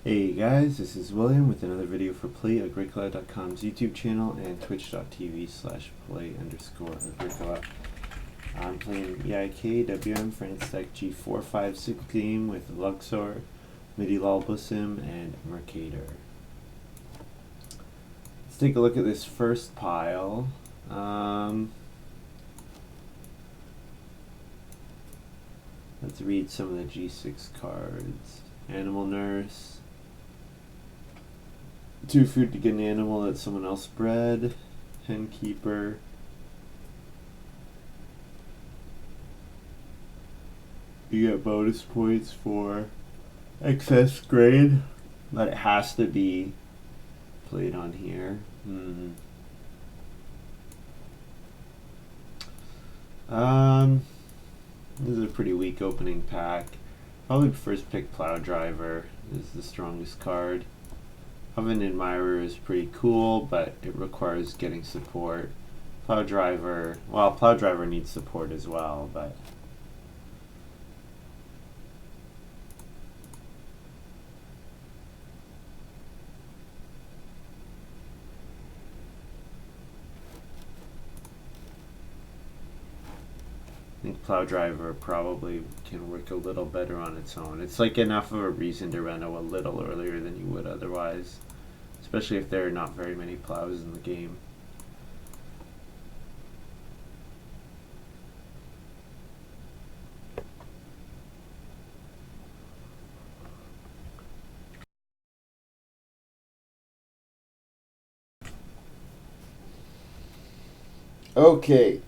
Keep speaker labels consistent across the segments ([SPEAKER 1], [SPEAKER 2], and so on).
[SPEAKER 1] Hey guys, this is William with another video for Play-agricola.com's YouTube channel and twitch.tv/play_agricola. I'm playing EIKWM France Tech G456 game with Luxor, Midwife, and Mercator. Let's take a look at this first pile. Let's read some of the G6 cards. Animal Nurse. 2 food to get an animal that someone else bred. Hen Keeper. You get bonus points for excess grain, but it has to be played on here. This is a pretty weak opening pack. Probably first pick Plow Driver is the strongest card. Oven Admirer is pretty cool, but it requires getting support. Plow Driver, well, Plow Driver needs support as well, but I think Plow Driver probably can work a little better on its own. It's like enough of a reason to reno a little earlier than you would otherwise, especially if there are not very many plows in the game. Okay,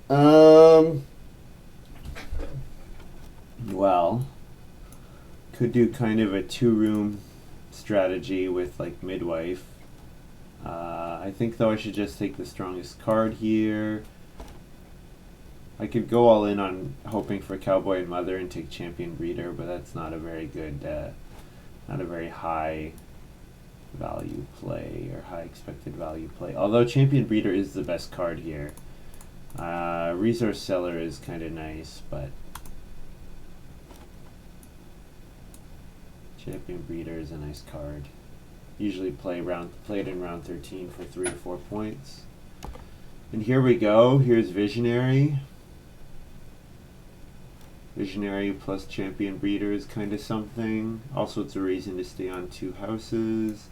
[SPEAKER 1] well, could do kind of a 2-room strategy with like Midwife. I think though I should just take the strongest card here. I could go all in on hoping for Cowboy and Mother and take Champion Breeder, but that's not a very good, not a very high value play or high expected value play. Although Champion Breeder is the best card here. Resource Seller is kind of nice, but Champion Breeder is a nice card. Usually played in round 13 for 3 or 4 points. And here we go. Here's Visionary. Visionary plus Champion Breeder is kind of something. Also, it's a reason to stay on 2 houses.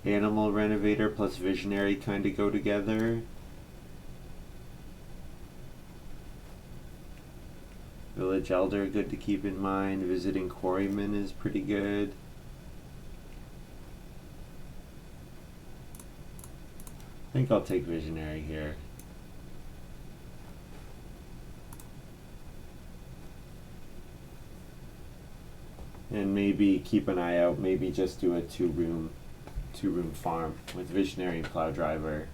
[SPEAKER 1] Animal Renovator plus Visionary kind of go together. Village Elder, good to keep in mind. Visiting Quarryman is pretty good. I think I'll take Visionary here. And maybe keep an eye out, maybe just do a 2-room farm with Visionary and Plow Driver,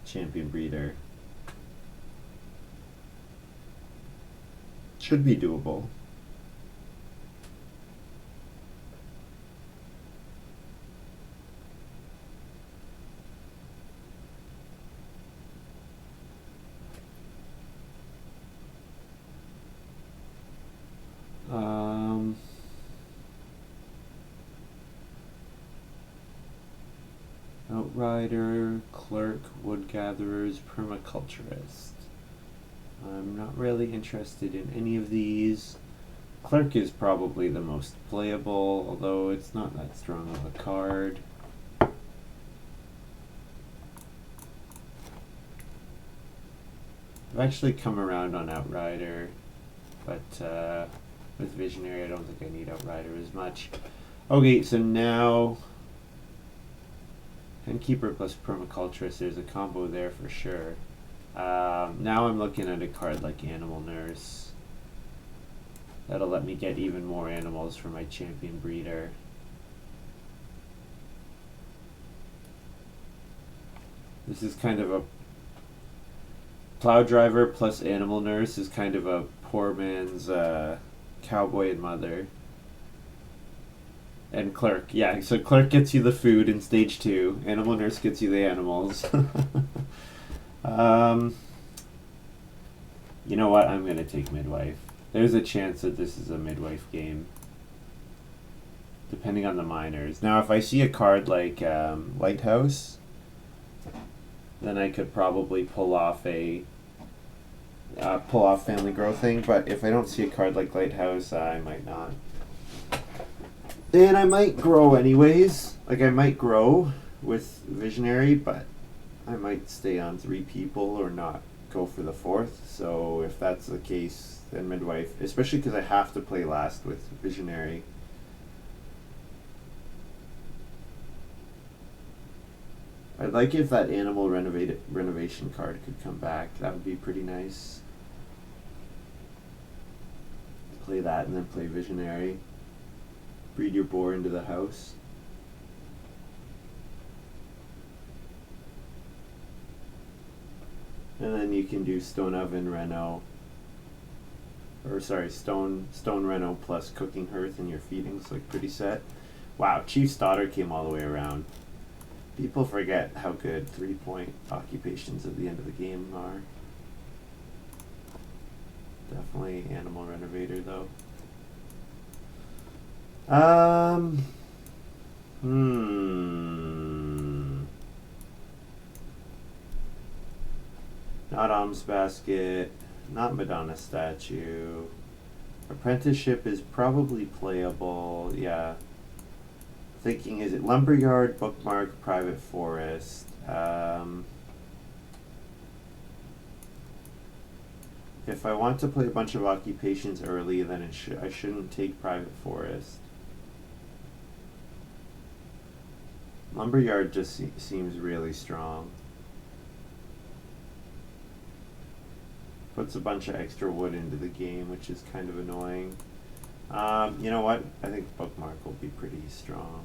[SPEAKER 1] Champion Breeder. Should be doable. Outrider, Clerk, Wood Gatherers, Permaculturist. I'm not really interested in any of these. Clerk is probably the most playable, although it's not that strong of a card. I've actually come around on Outrider, but with Visionary I don't think I need Outrider as much. Okay, so now Henkeeper plus Permaculturist, there's a combo there for sure. Now I'm looking at a card like Animal Nurse. That'll let me get even more animals for my Champion Breeder. This is kind of a Plow Driver plus Animal Nurse is kind of a poor man's Cowboy and Mother. And Clerk, yeah, so Clerk gets you the food in stage 2. Animal Nurse gets you the animals. You know what? I'm going to take Midwife. There's a chance that this is a midwife game, depending on the minors. Now, if I see a card like Lighthouse, then I could probably pull off Family Growthing. But if I don't see a card like Lighthouse, I might not. And I might grow anyways. Like, I might grow with Visionary, but I might stay on 3 people or not go for the 4th. So if that's the case, then Midwife, especially because I have to play last with Visionary. I'd like if that Animal Renovation card could come back. That would be pretty nice. Play that and then play Visionary. Breed your boar into the house. And then you can do Stone Oven Reno. Or sorry, Stone Reno plus Cooking Hearth in your feedings, like pretty set. Wow, Chief's Daughter came all the way around. People forget how good 3-point occupations at the end of the game are. Definitely Animal Renovator though. Not Alms Basket, not Madonna Statue. Apprenticeship is probably playable, yeah. Thinking, is it Lumberyard, Bookmark, Private Forest? If I want to play a bunch of occupations early, then I shouldn't take Private Forest. Lumberyard just seems really strong. Puts a bunch of extra wood into the game, which is kind of annoying. You know what? I think Bookmark will be pretty strong.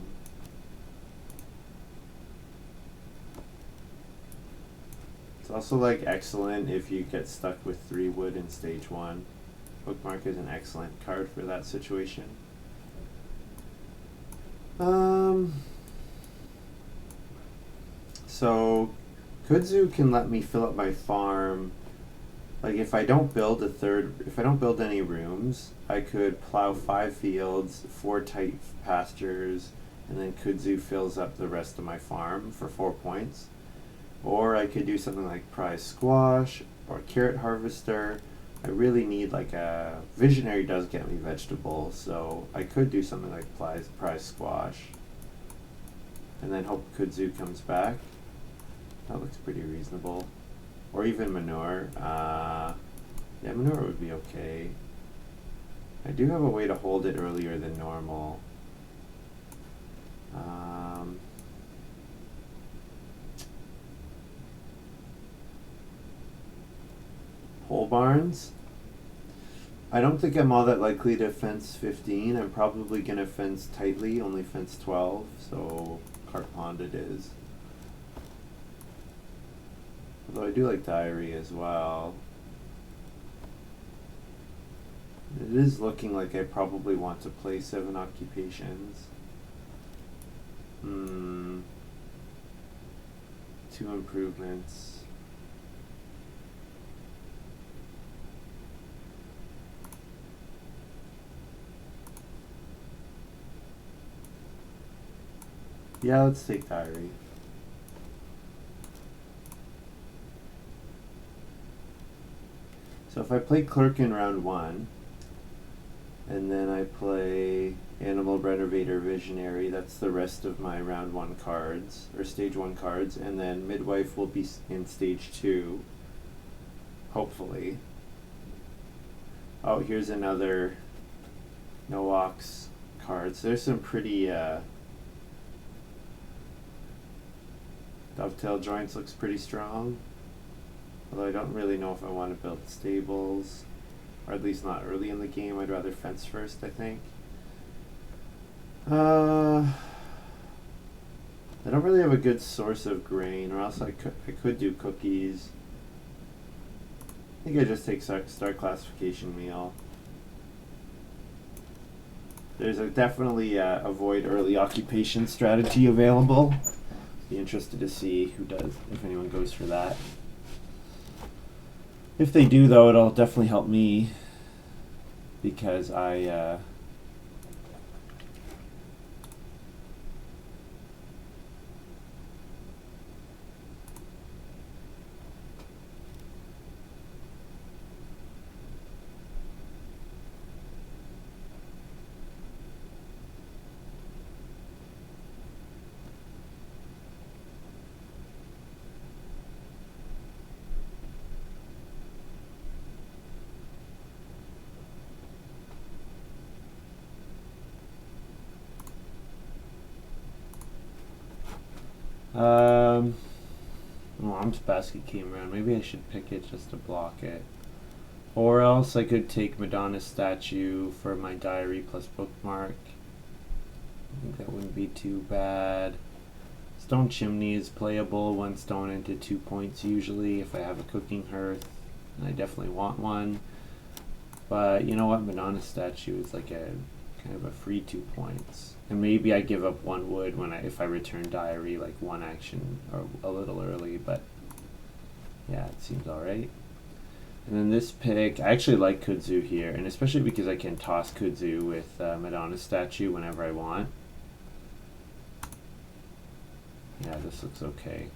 [SPEAKER 1] It's also like excellent if you get stuck with 3 wood in stage 1. Bookmark is an excellent card for that situation. So Kudzu can let me fill up my farm. Like if I don't build any rooms, I could plow 5 fields, 4 tight pastures, and then Kudzu fills up the rest of my farm for 4 points. Or I could do something like Prize Squash or Carrot Harvester. I really need like a Visionary does get me vegetables, so I could do something like Prize Squash. And then hope Kudzu comes back. That looks pretty reasonable. Or even Manure. Yeah, Manure would be okay. I do have a way to hold it earlier than normal. Pole barns. I don't think I'm all that likely to fence 15. I'm probably going to fence tightly, only fence 12, so Cart Pond it is. Although I do like Diary as well. It is looking like I probably want to play 7 occupations. 2 improvements. Yeah, let's take Diary. So if I play Clerk in round 1, and then I play Animal Renovator Visionary, that's the rest of my round 1 cards, or stage 1 cards, and then Midwife will be in stage 2, hopefully. Oh, here's another Noax cards. There's some pretty Dovetail Joints looks pretty strong. Although I don't really know if I want to build stables, or at least not early in the game. I'd rather fence first, I think. I don't really have a good source of grain, or else I could do cookies. I think I just take Star Classification Meal. There's definitely a avoid early occupation strategy available. Be interested to see if anyone goes for that. If they do, though, it'll definitely help me. because I Mom's basket came around. Maybe I should pick it just to block it. Or else I could take Madonna's statue for my diary plus bookmark. I think that wouldn't be too bad. Stone chimney is playable. 1 stone into 2 points usually if I have a cooking hearth. And I definitely want one. But you know what? Madonna's statue is like a kind of a free 2 points. And maybe I give up 1 wood when if I return diary, like 1 action or a little early, but yeah, it seems alright. And then this pick, I actually like kudzu here, and especially because I can toss kudzu with Madonna's statue whenever I want. Yeah, this looks okay.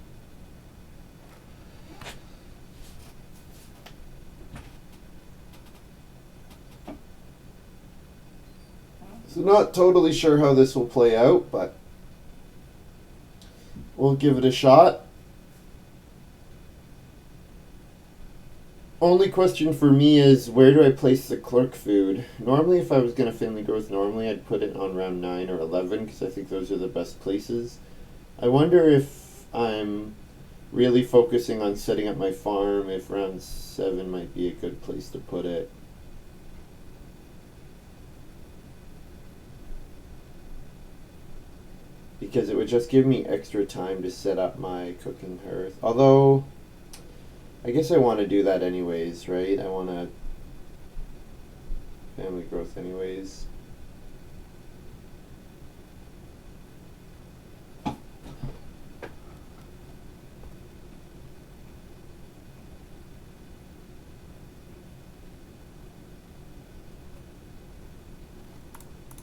[SPEAKER 2] So not totally sure how this will play out, but we'll give it a shot. Only question for me is, where do I place the clerk food? Normally, if I was going to family growth normally, I'd put it on round 9 or 11, because I think those are the best places. I wonder if I'm really focusing on setting up my farm, if round 7 might be a good place to put it. Because it would just give me extra time to set up my cooking hearth. Although, I guess I want to do that anyways, right? I want to family growth anyways.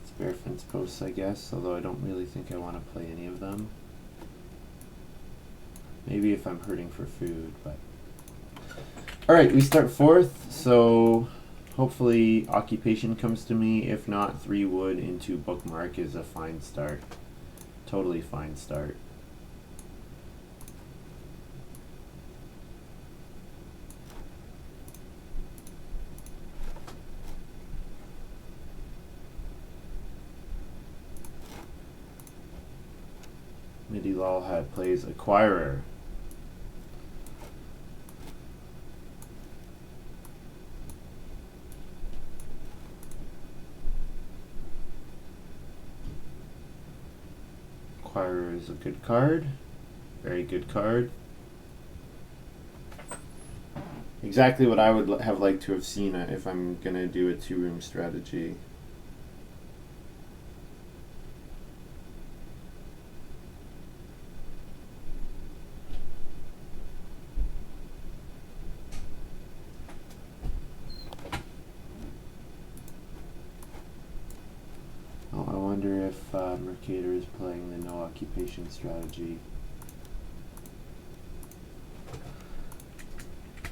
[SPEAKER 1] Spare fence posts, I guess, although I don't really think I want to play any of them. Maybe if I'm hurting for food, but... Alright, we start 4th, so hopefully occupation comes to me. If not, 3 wood into bookmark is a fine start. Totally fine start. MIDI Lolhat plays Acquirer. Acquirer is a good card. Very good card. Exactly what I would have liked to have seen if I'm going to do a 2-room strategy. Mercator is playing the no occupation strategy.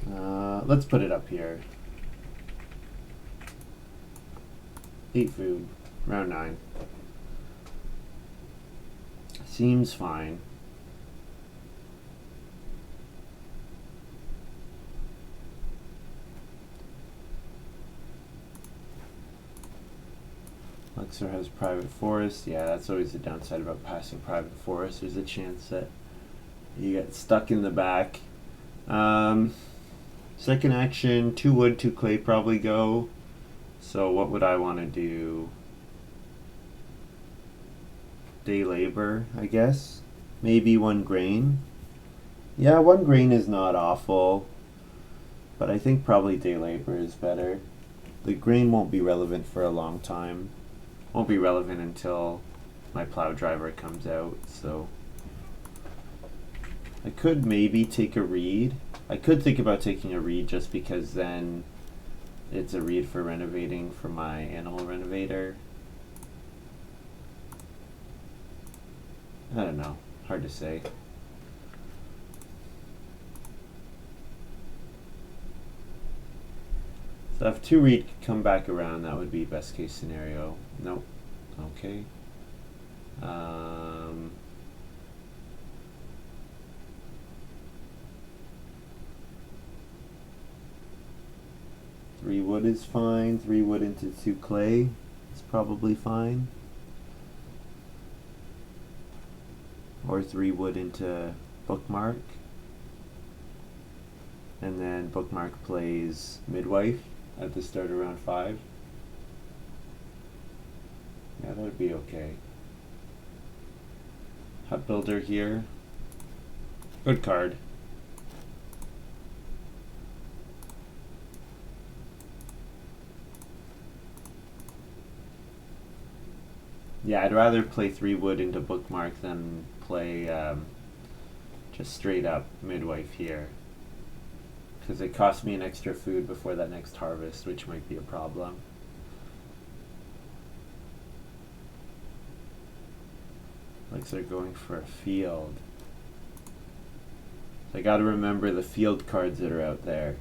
[SPEAKER 1] Let's put it up here. 8 food, round 9. Seems fine. Lexer has private forest. Yeah, that's always the downside about passing private forest. There's a chance that you get stuck in the back. Second action, 2 wood, 2 clay probably go. So what would I want to do? Day labor, I guess. Maybe 1 grain. Yeah, 1 grain is not awful. But I think probably day labor is better. The grain won't be relevant for a long time. Won't be relevant until my plow driver comes out, so I could maybe take a reed. I could think about taking a reed just because then it's a read for renovating for my animal renovator. I don't know. Hard to say. So if 2 read could come back around, that would be best case scenario. Nope. Okay. 3 wood is fine. 3 wood into 2 clay is probably fine. Or 3 wood into bookmark. And then bookmark plays midwife at the start of round 5. Yeah, that would be okay. Hut builder here. Good card. Yeah, I'd rather play 3 wood into bookmark than play just straight up midwife here. Because it costs me an extra food before that next harvest, which might be a problem. Looks like they're going for a field. So I gotta remember the field cards that are out there.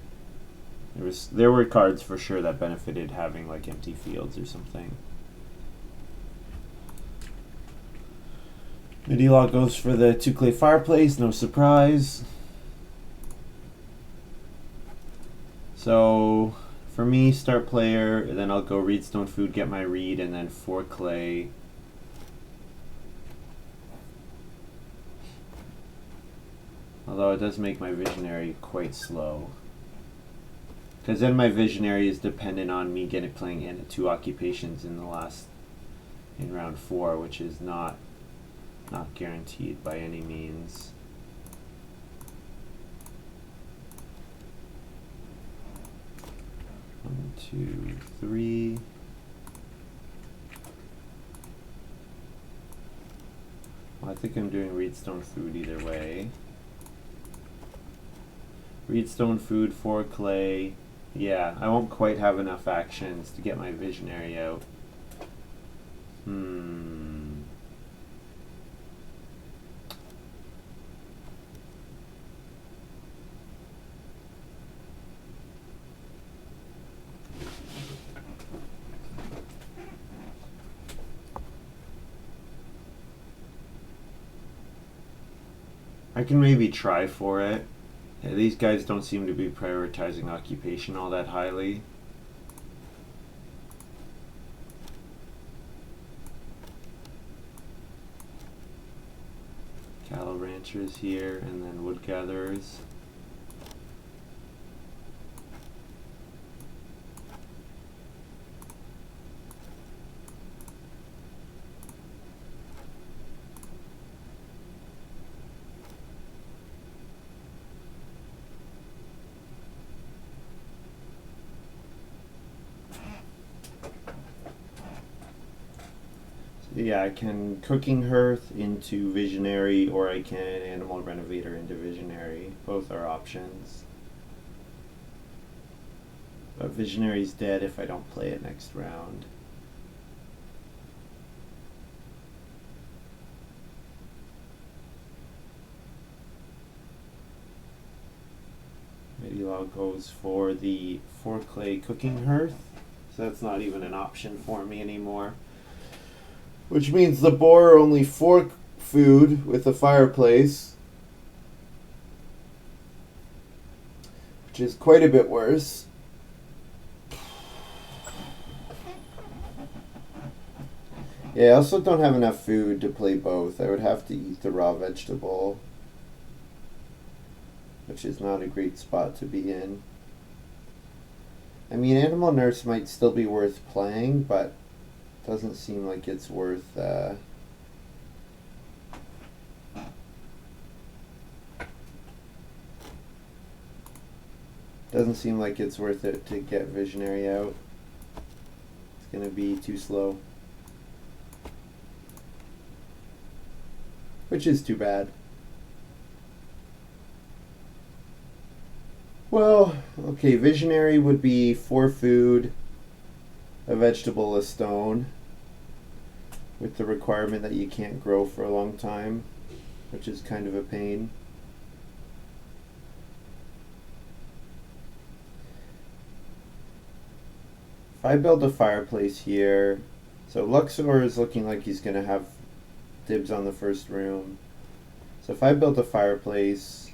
[SPEAKER 1] There were cards for sure that benefited having like empty fields or something. Midilog goes for the 2 clay fireplace, no surprise. So for me, start player, then I'll go read stone food, get my read, and then 4 clay. Although it does make my visionary quite slow. Because then my visionary is dependent on me playing in 2 occupations in round 4, which is not guaranteed by any means. One, 2, 3. Well, I think I'm doing reedstone food either way. Reedstone food, 4 clay. Yeah, I won't quite have enough actions to get my visionary out. I can maybe try for it. Yeah, these guys don't seem to be prioritizing occupation all that highly. Cattle ranchers here, and then wood gatherers. Yeah, I can cooking hearth into visionary, or I can animal renovator into visionary. Both are options. But visionary's dead if I don't play it next round. Midilog goes for the 4 clay cooking hearth, so that's not even an option for me anymore. Which means the boar only 4 food with a fireplace, which is quite a bit worse. Yeah, I also don't have enough food to play both. I would have to eat the raw vegetable, which is not a great spot to be in. I mean, Animal Nurse might still be worth playing, but doesn't seem like it's worth doesn't seem like it's worth it to get visionary out. It's gonna be too slow, which is too bad.
[SPEAKER 2] Well, okay, visionary would be 4 food, a vegetable, a stone, with the requirement that you can't grow for a long time, which is kind of a pain. If I build a fireplace here, so Luxor is looking like he's going to have dibs on the first room. So if I build a fireplace,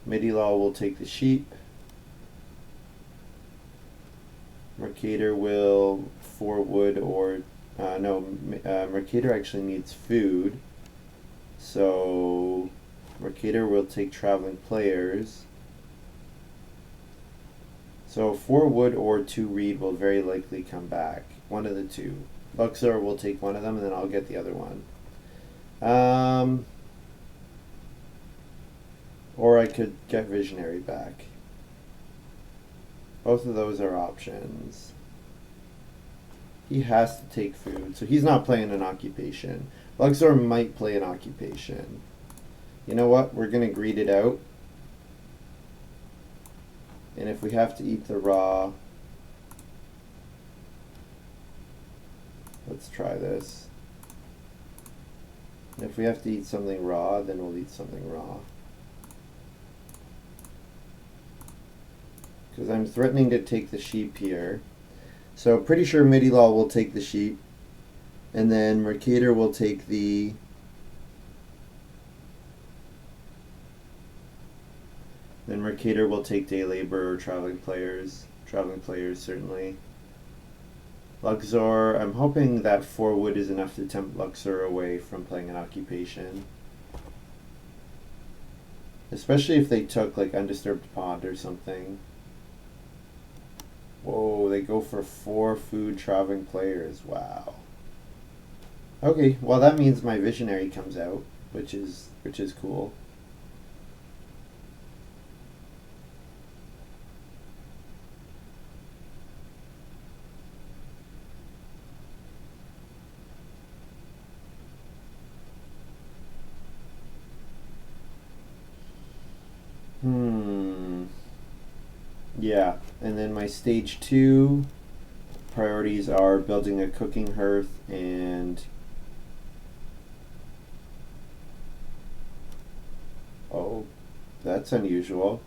[SPEAKER 2] Midilal will take the sheep. Mercator will 4 wood or Mercator actually needs food. So Mercator will take traveling players. So 4 wood or 2 reed will very likely come back. One of the two. Luxor will take one of them and then I'll get the other one. Or I could get Visionary back. Both of those are options. He has to take food, so he's not playing an occupation. Luxor might play an occupation. You know what? We're going to greed it out. And if we have to eat the raw, let's try this. And if we have to eat something raw, then we'll eat something raw. Because I'm threatening to take the sheep here. So pretty sure Midilal will take the sheep. And then Mercator will take the... Then Mercator will take day labor or traveling players. Traveling players, certainly. Luxor, I'm hoping that 4 wood is enough to tempt Luxor away from playing an occupation. Especially if they took like Undisturbed Pond or something. Whoa, they go for 4 food traveling players. Wow. Okay, well that means my Visionary comes out, which is cool. Yeah, and then my stage 2 priorities are building a cooking hearth and oh, that's unusual.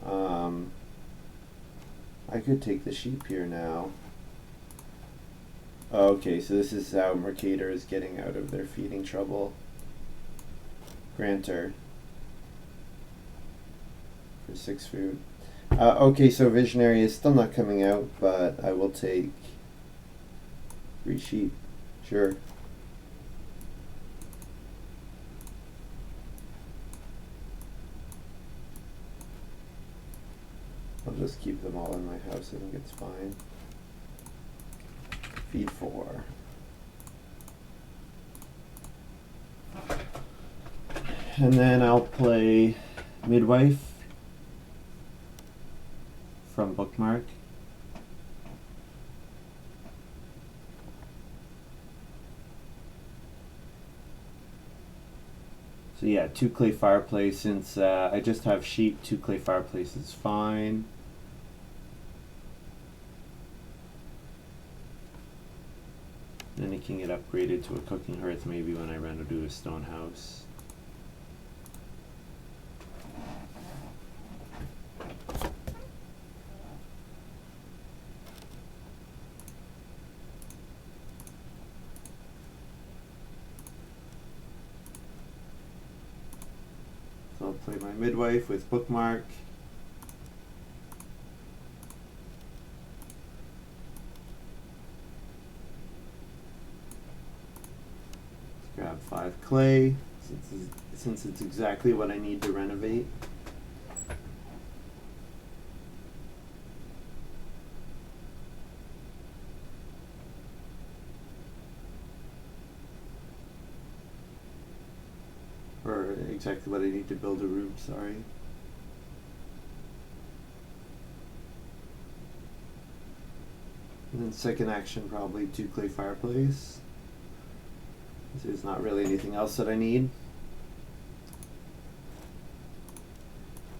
[SPEAKER 2] I could take the sheep here now. Okay, so this is how Mercator is getting out of their feeding trouble. Grantor. For 6 food. Okay, so Visionary is still not coming out, but I will take 3 sheep. Sure. I'll just keep them all in my house. I think it's fine. Feed 4. And then I'll play Midwife from Bookmark. So yeah, 2 clay fireplace. Since I just have sheep, 2 clay fireplace is fine. Then it can get upgraded to a cooking hearth maybe when I run to do a stone house. So I'll play my Midwife with Bookmark. Grab 5 clay, since it's exactly what I need to renovate. Or exactly what I need to build a room, sorry. And then second action, probably 2 clay fireplace. There's not really anything else that I need.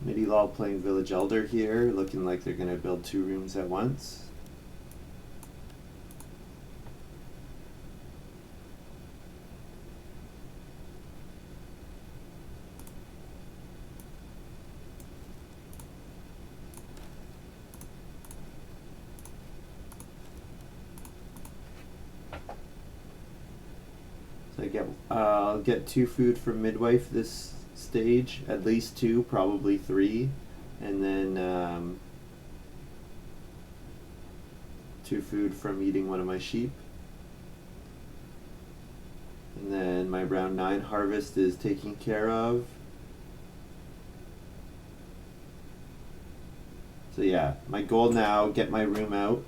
[SPEAKER 1] Midi-Law playing Village Elder here, looking like they're going to build 2 rooms at once. So I'll get 2 food from Midwife this stage, at least 2, probably 3, and then 2 food from eating one of my sheep. And then my round 9 harvest is taken care of. So yeah, my goal now, get my room out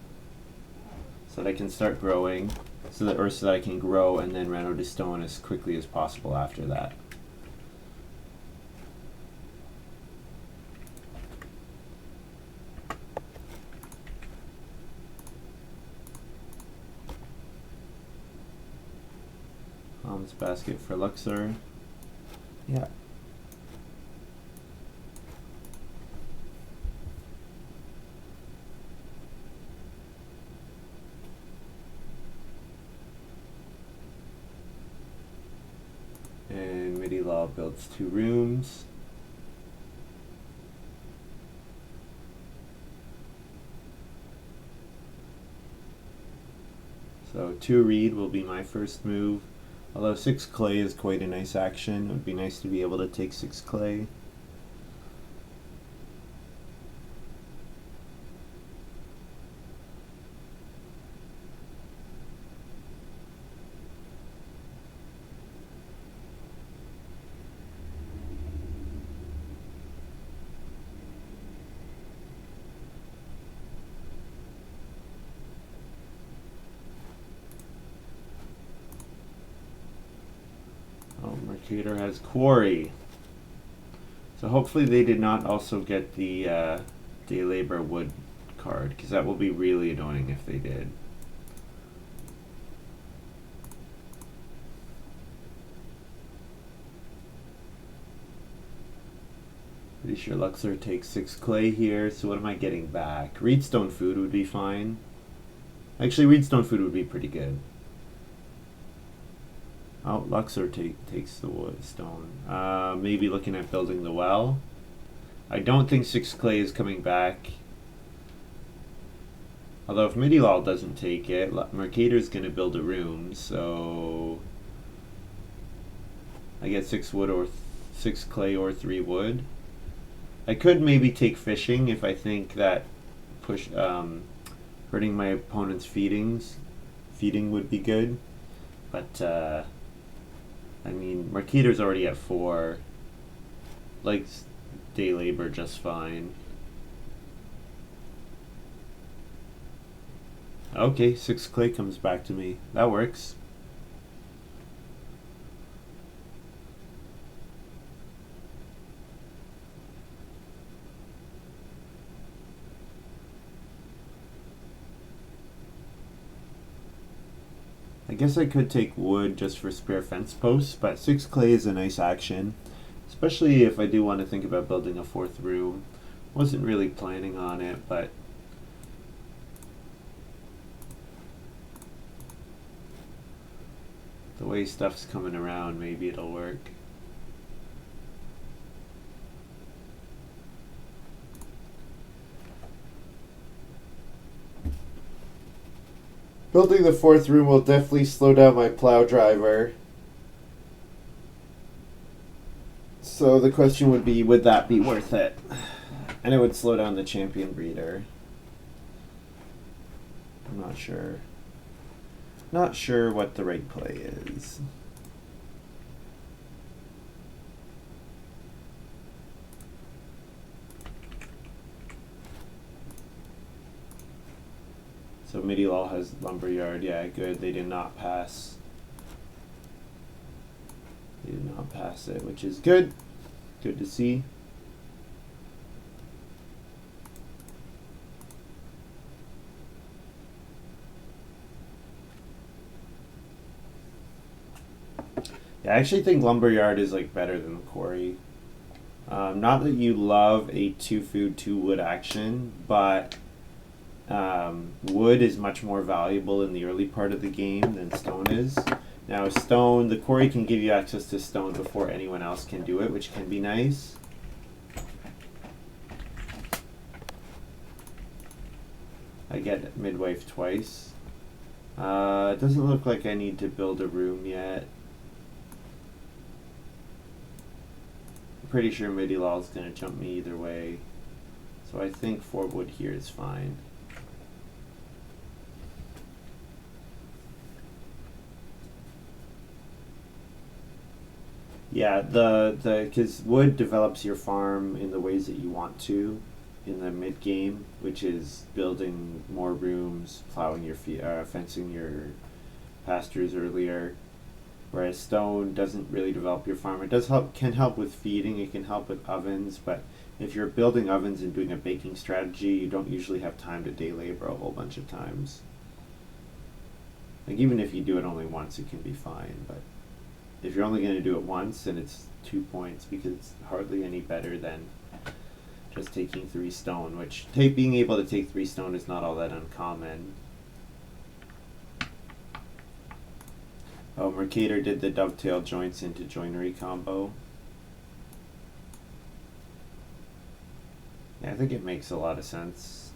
[SPEAKER 1] so that I can start growing, so that I can grow and then run out of stone as quickly as possible after that. Alms basket for Luxor. Yeah. And Midi-Law builds 2 rooms. So 2 reed will be my first move. Although 6 clay is quite a nice action. It would be nice to be able to take 6 clay. Mercator has Quarry. So hopefully they did not also get the Day Labor Wood card, because that will be really annoying if they did. Pretty sure Luxor takes 6 clay here, so what am I getting back? Reedstone food would be fine. Actually, Reedstone food would be pretty good. Oh, Luxor takes the wood stone. Maybe looking at building the well. I don't think 6 clay is coming back. Although if Midi-Law doesn't take it, Mercator's going to build a room, so I get 6 wood or 6 clay or 3 wood. I could maybe take fishing if I think that hurting my opponent's feeding would be good, but I mean, Mercator's already at 4. Likes Day Labor just fine. Okay, 6 clay comes back to me. That works. I guess I could take wood just for spare fence posts, but 6 clay is a nice action, especially if I do want to think about building a 4th room. Wasn't really planning on it, but the way stuff's coming around, maybe it'll work.
[SPEAKER 2] Building the 4th room will definitely slow down my plow driver. So the question would be, would that be worth it? And it would slow down the champion breeder. I'm not sure. Not sure what the right play is.
[SPEAKER 1] So Midi-Law has Lumberyard. Yeah, good. They did not pass. They did not pass it, which is good. Good to see. Yeah, I actually think Lumberyard is like better than the Quarry. Not that you love a 2 food, 2 wood action, but wood is much more valuable in the early part of the game than stone is. Now stone, the quarry can give you access to stone before anyone else can do it, which can be nice. I get midwife twice. It doesn't look like I need to build a room yet. I'm pretty sure Midilal is going to jump me either way. So I think 4 wood here is fine. Yeah, because wood develops your farm in the ways that you want to in the mid game, which is building more rooms, plowing your fencing your pastures earlier. Whereas stone doesn't really develop your farm. It can help with feeding. It can help with ovens, but if you're building ovens and doing a baking strategy, you don't usually have time to day labor a whole bunch of times. Like even if you do it only once, it can be fine, but if you're only going to do it once, then it's 2 points because it's hardly any better than just taking 3 stone, which being able to take 3 stone is not all that uncommon. Oh, Mercator did the dovetail joints into joinery combo. Yeah, I think it makes a lot of sense.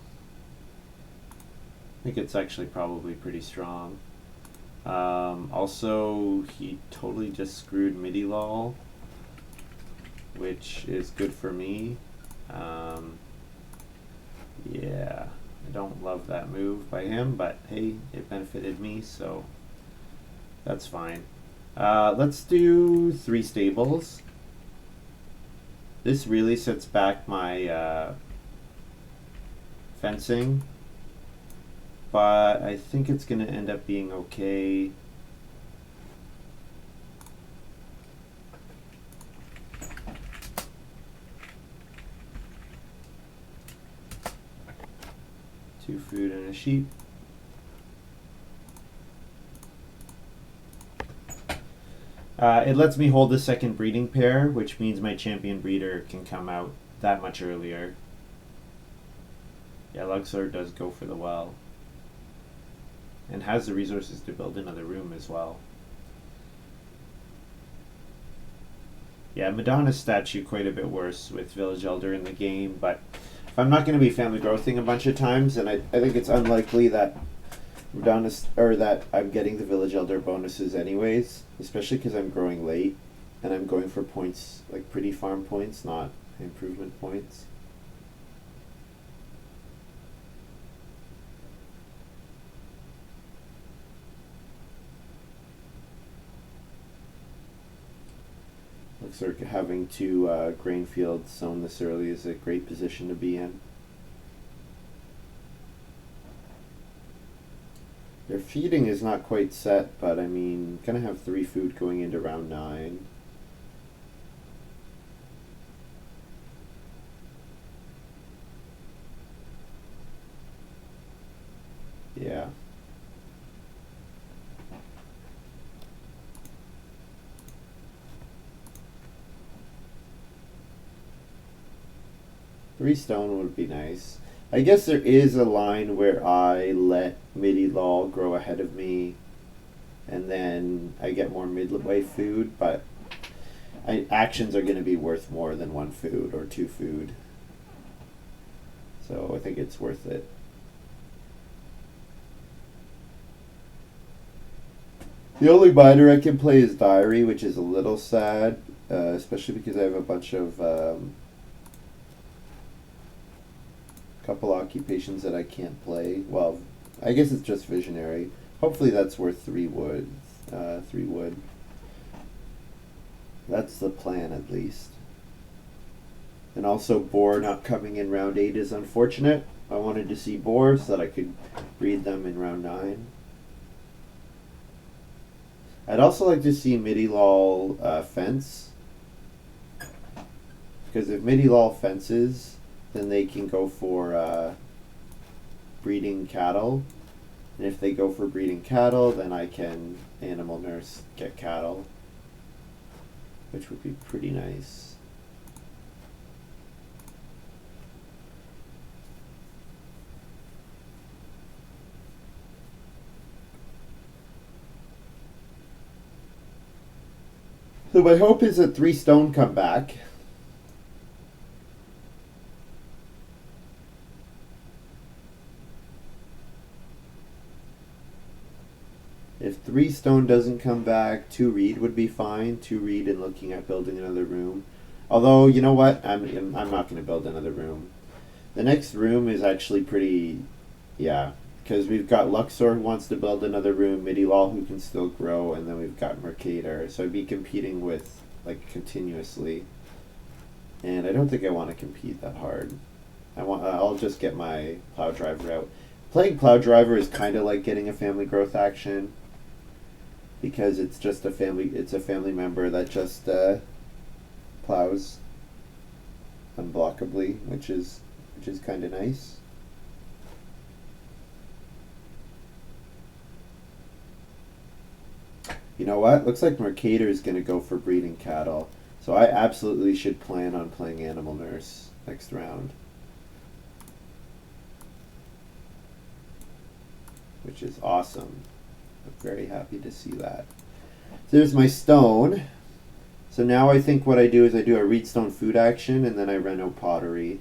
[SPEAKER 1] I think it's actually probably pretty strong. Also, he totally just screwed Midilal, which is good for me. Yeah, I don't love that move by him, but hey, it benefited me, so that's fine. Let's do 3 stables. This really sets back my fencing, but I think it's going to end up being okay. Two food and a sheep. It lets me hold the second breeding pair, which means my champion breeder can come out that much earlier. Yeah, Luxor does go for the well. And has the resources to build another room as well. Yeah, Madonna's statue quite a bit worse with Village Elder in the game, but if I'm not going to be family growthing a bunch of times, and I think it's unlikely that that I'm getting the Village Elder bonuses anyways, especially because I'm growing late, and I'm going for points, like pretty farm points, not improvement points. Looks like having 2 grain fields sown this early is a great position to be in. Their feeding is not quite set, but I mean, gonna have 3 food going into round 9. Yeah. Three stone would be nice. I guess there is a line where I let Midilal grow ahead of me, and then I get more midway food, but actions are going to be worth more than 1 food or 2 food. So I think it's worth it. The only minor I can play is Diary, which is a little sad, especially because I have a bunch of couple occupations that I can't play. Well, I guess it's just Visionary. Hopefully that's worth 3 wood. 3 wood. That's the plan, at least. And also Boar not coming in round 8 is unfortunate. I wanted to see Boar so that I could breed them in round 9. I'd also like to see Midilal fence. Because if Midilal fences, then they can go for breeding cattle. And if they go for breeding cattle, then I can animal nurse, get cattle. Which would be pretty nice.
[SPEAKER 2] So my hope is that 3 stone come back. If 3 stone doesn't come back, 2 reed would be fine. 2 reed and looking at building another room. Although, you know what? I'm not going to build another room. The next room is actually pretty, yeah, because we've got Luxor who wants to build another room, Midilal who can still grow, and then we've got Mercator. So I'd be competing with, like, continuously. And I don't think I want to compete that hard. I'll just get my plow driver out. Playing plow driver is kind of like getting a family growth action, because it's a family member that just plows unblockably, which is kind of nice. You know what? Looks like Mercator is going to go for breeding cattle. So I absolutely should plan on playing Animal Nurse next round. Which is awesome. I'm very happy to see that. There's my stone. So now I think what I do is I do a reedstone food action and then I reno pottery.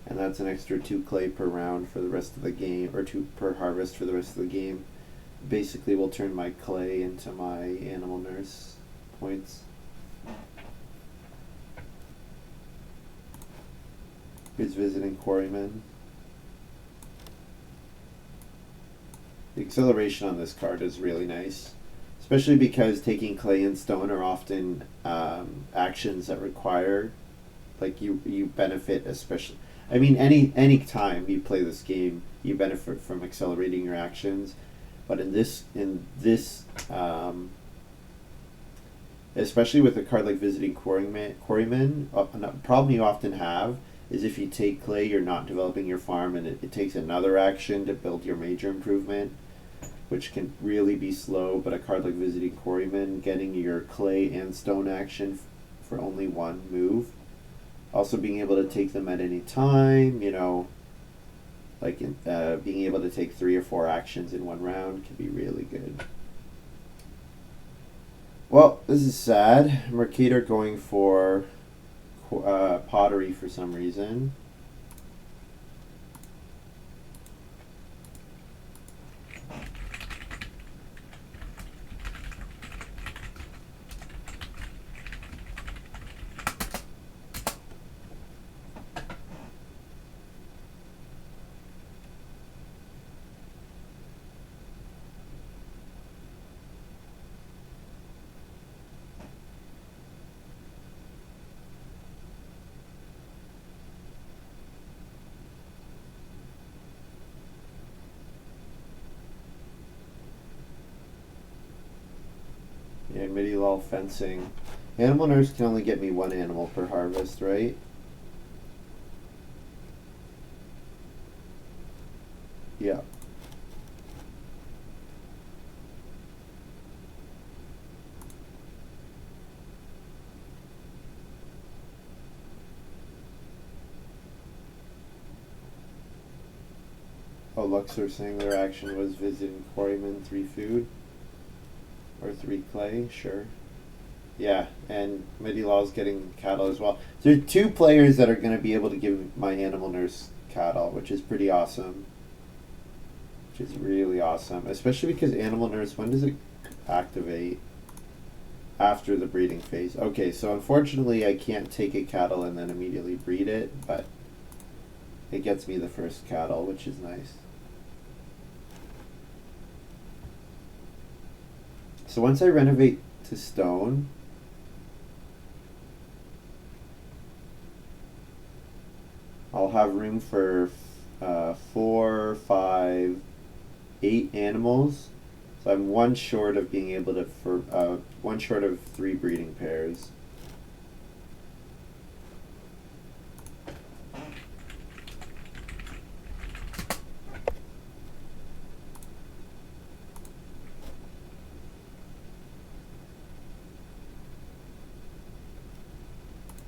[SPEAKER 2] And that's an extra 2 clay per round for the rest of the game, or 2 per harvest for the rest of the game. Basically will turn my clay into my Animal Nurse points. Here's visiting quarryman. The acceleration on this card is really nice, especially because taking clay and stone are often actions that require, like, you benefit, especially, I mean, any time you play this game you benefit from accelerating your actions, but in this especially with a card like visiting quarryman, a problem you often have is if you take clay, you're not developing your farm, and it takes another action to build your major improvement, which can really be slow. But a card like visiting quarryman, getting your clay and stone action for only 1 move, also being able to take them at any time, you know, like being able to take 3 or 4 actions in 1 round can be really good. Well, this is sad. Mercator going for pottery for some reason. Yeah, Midilal fencing. Animal Nurse can only get me 1 animal per harvest, right? Yeah. Oh, Luxor saying their action was visiting quarryman, 3 food. Or 3 clay, sure. Yeah, and Midilal's getting cattle as well. There are 2 players that are going to be able to give my Animal Nurse cattle, which is pretty awesome. Which is really awesome. Especially because Animal Nurse, when does it activate? After the breeding phase. Okay, so unfortunately I can't take a cattle and then immediately breed it, but it gets me the first cattle, which is nice. So once I renovate to stone, I'll have room for 4, 5, 8 animals. So I'm 1 short of being able to, 1 short of 3 breeding pairs.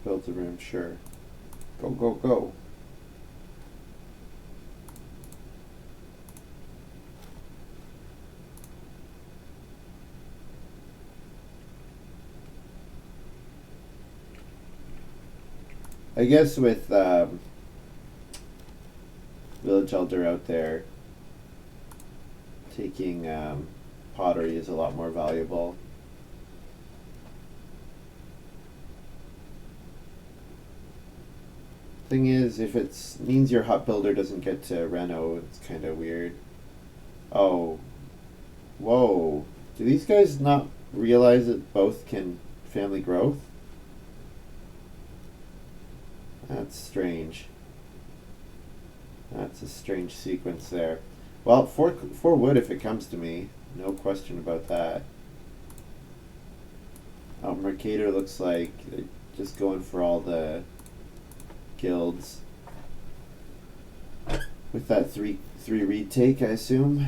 [SPEAKER 2] Build a room, sure. Go, go, go. I guess with Village Elder out there, taking pottery is a lot more valuable. Thing is, if it means your hut builder doesn't get to reno, it's kind of weird. Oh, whoa. Do these guys not realize that both can family growth? That's strange. That's a strange sequence there. Well, four wood if it comes to me. No question about that. Mercator looks like they're just going for all the guilds. With that three reed take, I assume.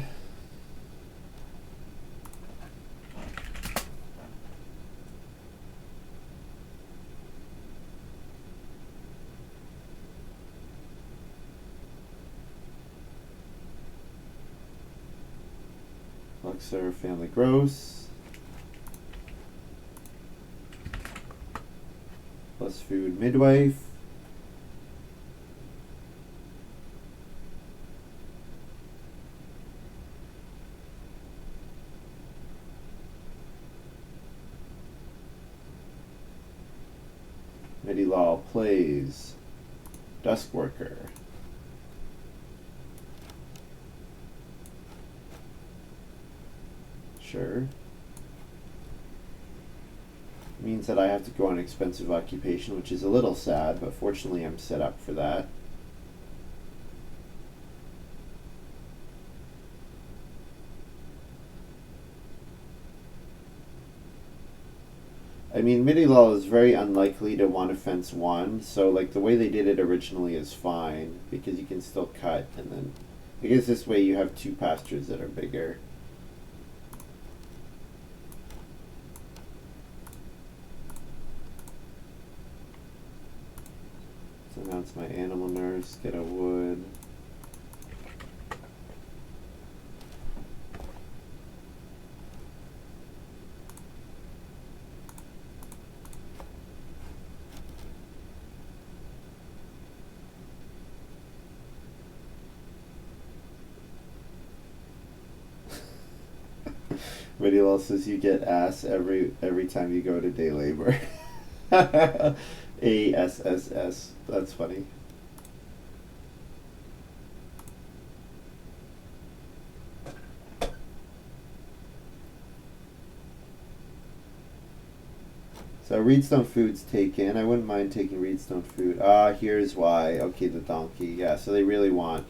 [SPEAKER 2] Luxor family gross. Plus food midwife. Midilal plays Dusk Worker. Sure. Means that I have to go on an expensive occupation, which is a little sad, but fortunately I'm set up for that. I mean, Midilal is very unlikely to want to fence one, so like the way they did it originally is fine, because you can still cut, and then I guess this way you have two pastures that are bigger. So now it's my animal nurse, get a wood. Midilal says you get ass every time you go to day labor. ASSS. That's funny. So Reedstone food's taken. I wouldn't mind taking Reedstone food. Ah, here's why. Okay, the donkey. Yeah, so they really wanted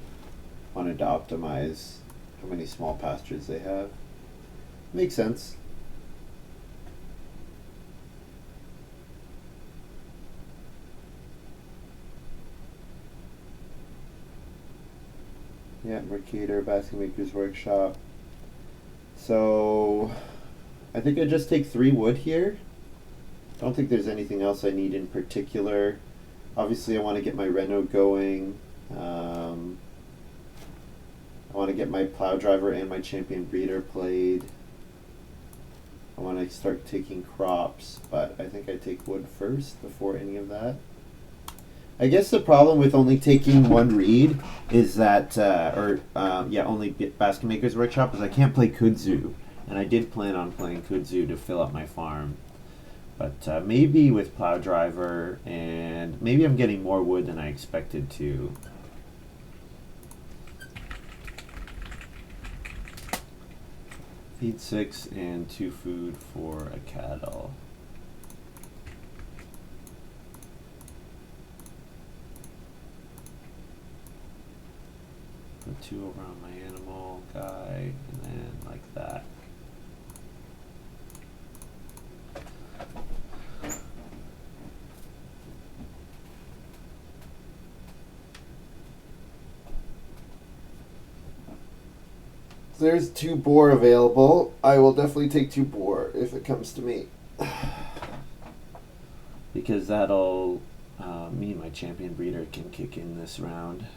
[SPEAKER 2] to optimize how many small pastures they have. Makes sense. Yeah, Mercator, Basket Maker's Workshop. So I think I just take 3 wood here. Don't think there's anything else I need in particular. Obviously I want to get my reno going. I want to get my plow driver and my champion breeder played. I want to start taking crops, but I think I take wood first before any of that. I guess the problem with only taking 1 reed is that, only Basket Maker's Workshop, is I can't play kudzu. And I did plan on playing kudzu to fill up my farm. But maybe with plow driver, and maybe I'm getting more wood than I expected to. Feed 6 and 2 food for a cattle. Put 2 over on my animal guy, and then like that. There's 2 boar available. I will definitely take 2 boar if it comes to me. Because that'll mean my champion breeder can kick in this round.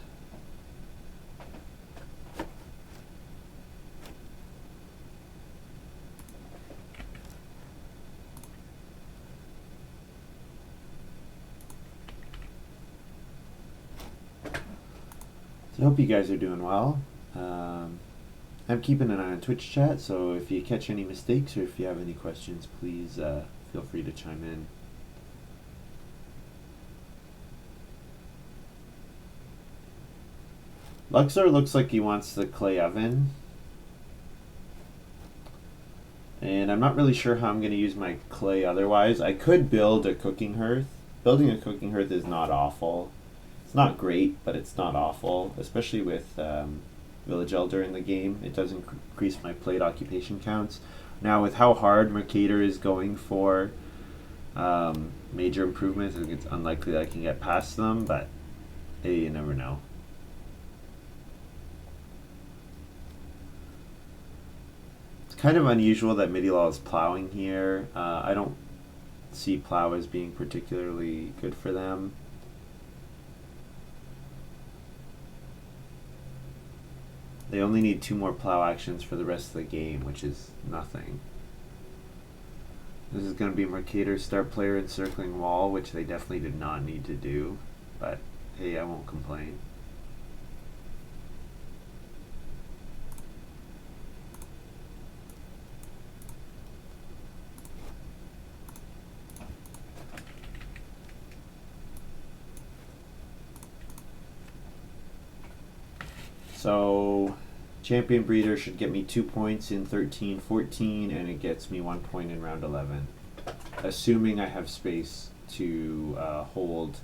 [SPEAKER 1] I hope you guys are doing well. I'm keeping an eye on Twitch chat, so if you catch any mistakes or if you have any questions, please feel free to chime in. Luxor looks like he wants the clay oven. And I'm not really sure how I'm going to use my clay otherwise. I could build a cooking hearth. Building a cooking hearth is not awful. It's not great, but it's not awful, especially with Village Elder in the game. It does increase my plate occupation counts. Now, with how hard Mercator is going for major improvements, I think it's unlikely that I can get past them, but hey, you never know. Kind of unusual that Midilal is plowing here. I don't see plow as being particularly good for them. They only need 2 more plow actions for the rest of the game, which is nothing. This is going to be Mercator's start player encircling wall, which they definitely did not need to do. But hey, I won't complain. So, Champion Breeder should get me 2 points in 13-14, and it gets me 1 point in round 11. Assuming I have space to hold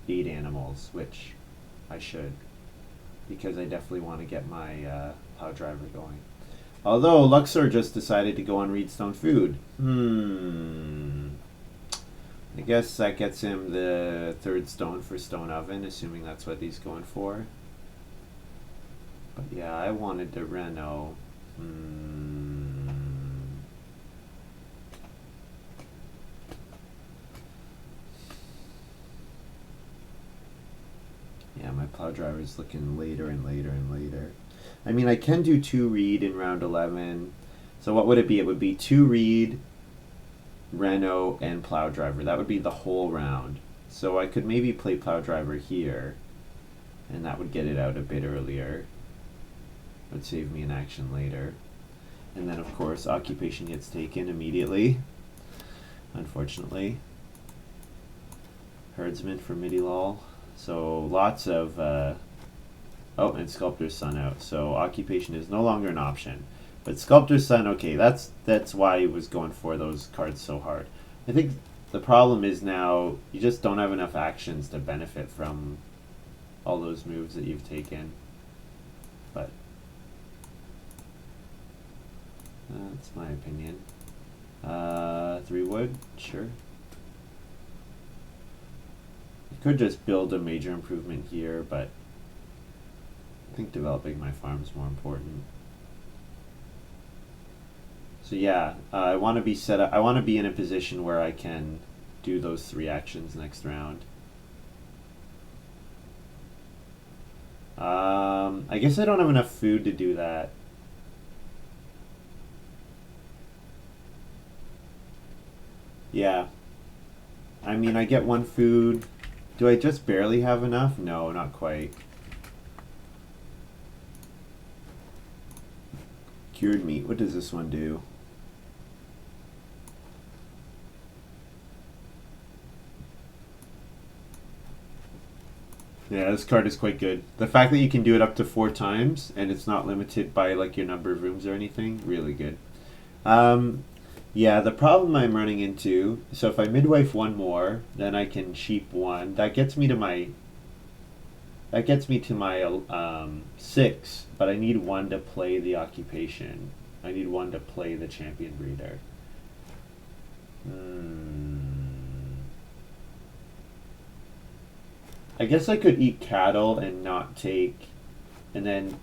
[SPEAKER 1] 8 animals, which I should. Because I definitely want to get my plow driver going. Although, Luxor just decided to go on Reedstone Food. I guess that gets him the 3rd stone for Stone Oven, assuming that's what he's going for. But yeah, I wanted to reno. Yeah, my plow driver is looking later and later and later. I mean, I can do 2 reed in round 11. So what would it be? It would be 2 reed, reno, and plow driver. That would be the whole round. So I could maybe play plow driver here, and that would get it out a bit earlier. Would save me an action later. And then of course occupation gets taken immediately, unfortunately. Herdsman for Midilal. So lots of oh, and Sculptor's Son out. So occupation is no longer an option. But Sculptor's Son, okay, that's why he was going for those cards so hard. I think the problem is now you just don't have enough actions to benefit from all those moves that you've taken. But that's my opinion. 3 wood, sure. You could just build a major improvement here, but I think developing my farm is more important. So yeah, I want to be set up. I want to be in a position where I can do those 3 actions next round. I guess I don't have enough food to do that. Yeah. I mean, I get 1 food. Do I just barely have enough? No, not quite. Cured meat. What does this one do? Yeah, this card is quite good. The fact that you can do it up to 4 times and it's not limited by like your number of rooms or anything, really good. Yeah, the problem I'm running into, so if I midwife 1 more, then I can sheep 1. That gets me to my 6, but I need 1 to play the occupation. I need 1 to play the champion breeder. I guess I could eat cattle and not take, and then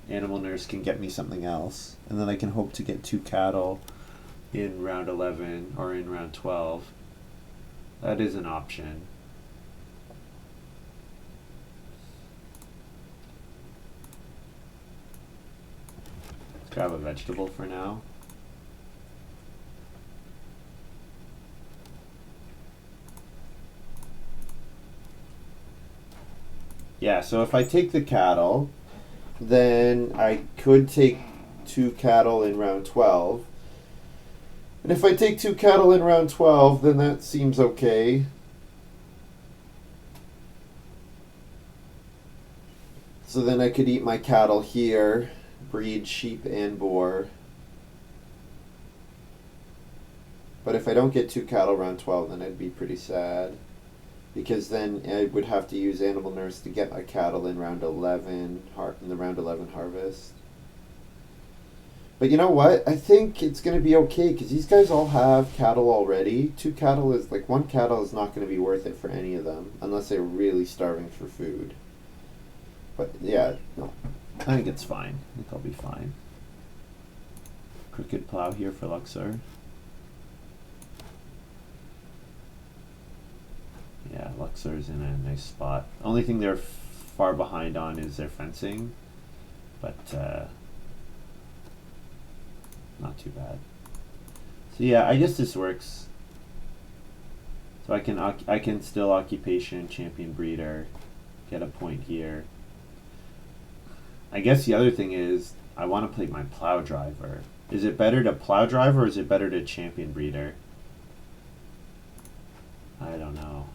[SPEAKER 1] Animal Nurse can get me something else, and then I can hope to get 2 cattle in round 11 or in round 12. That is an option. Let's grab a vegetable for now. Yeah, so if I take the cattle, then I could take 2 cattle in round 12. And if I take 2 cattle in round 12, then that seems okay. So then I could eat my cattle here, breed sheep and boar. But if I don't get 2 cattle round 12, then I'd be pretty sad. Because then I would have to use Animal Nurse to get my cattle in round 11, in the round 11 harvest. But you know what? I think it's going to be okay because these guys all have cattle already. 2 cattle is, like, 1 cattle is not going to be worth it for any of them unless they're really starving for food. But yeah, no, I think it's fine. I think I'll be fine. Crooked plow here for Luxor. Yeah, Luxor's in a nice spot. Only thing they're far behind on is their fencing, but not too bad. So yeah, I guess this works. So I can still occupation champion breeder, get a point here. I guess the other thing is I want to play my plow driver. Is it better to plow driver or is it better to champion breeder? I don't know.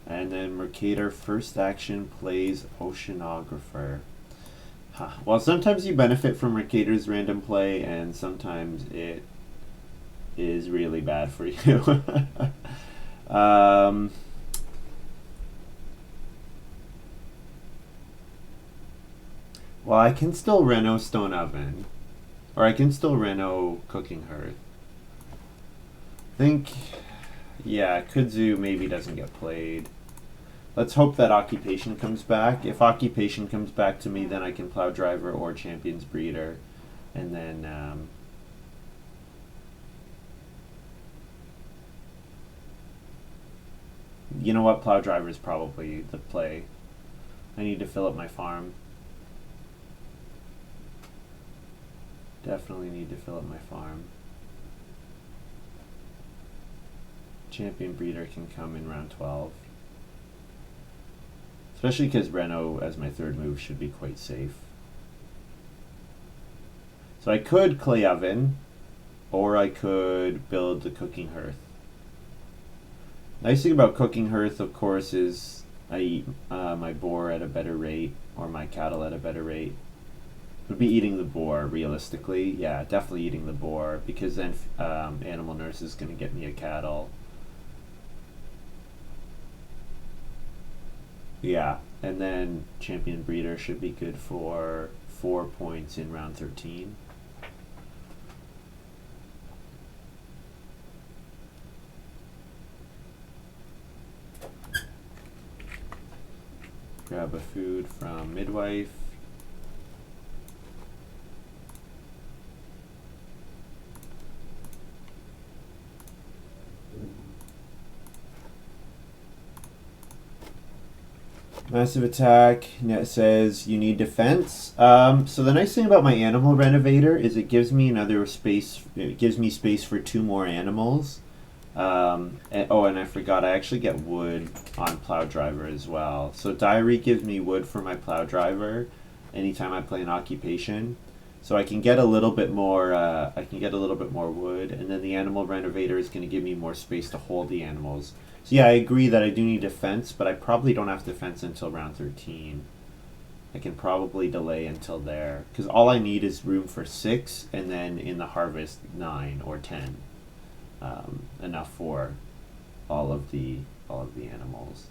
[SPEAKER 1] And then Mercator first action plays Oceanographer. Huh. Well, sometimes you benefit from Mercator's random play, and sometimes it is really bad for you. Well, I can still Reno Stone Oven, or I can still Reno Cooking Hearth. I think, yeah, Kudzu maybe doesn't get played. Let's hope that Occupation comes back. If Occupation comes back to me, then I can Plow Driver or Champion's Breeder. And then, you know what? Plow Driver is probably the play. I need to fill up my farm. Definitely need to fill up my farm. Champion Breeder can come in round 12. Especially because Reno as my third move should be quite safe. So I could Clay Oven, or I could build the Cooking Hearth. Nice thing about Cooking Hearth, of course, is I eat my boar at a better rate, or my cattle at a better rate. Would be eating the boar, realistically. Yeah, definitely eating the boar, because then Animal Nurse is going to get me a cattle. Yeah, and then Champion Breeder should be good for 4 points in round 13. Grab a food from Midwife. Massive attack. It says you need defense. So the nice thing about my animal renovator is it gives me another space. It gives me space for 2 more animals. And I forgot. I actually get wood on Plow Driver as well. So Diary gives me wood for my Plow Driver anytime I play an occupation. So I can get a little bit more. I can get a little bit more wood, and then the animal renovator is going to give me more space to hold the animals. So yeah, I agree that I do need defense, but I probably don't have defense until round 13. I can probably delay until there, because all I need is room for 6, and then in the harvest 9 or 10, enough for all of the animals.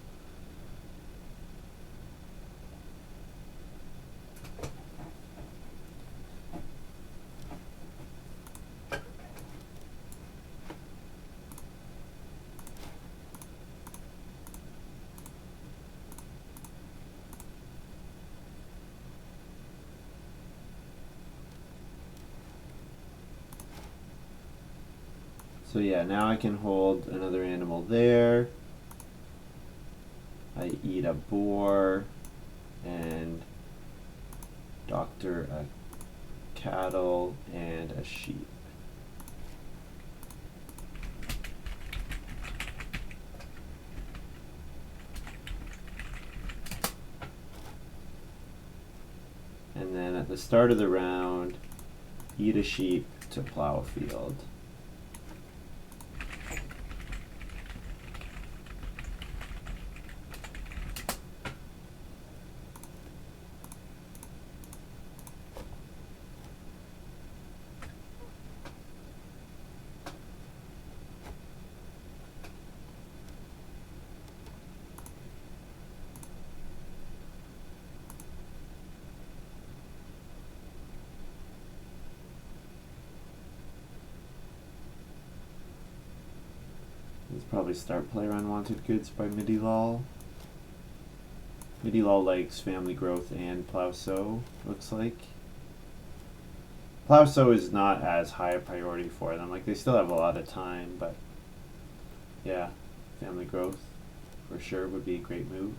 [SPEAKER 1] So yeah, now I can hold another animal there. I eat a boar and doctor a cattle, and a sheep. And then at the start of the round, eat a sheep to plow a field. Let's probably start Play Around Wanted Goods by Midilal. Midilal likes Family Growth and Plow Sow, looks like. Plow Sow is not as high a priority for them. Like, they still have a lot of time, but yeah, Family Growth for sure would be a great move.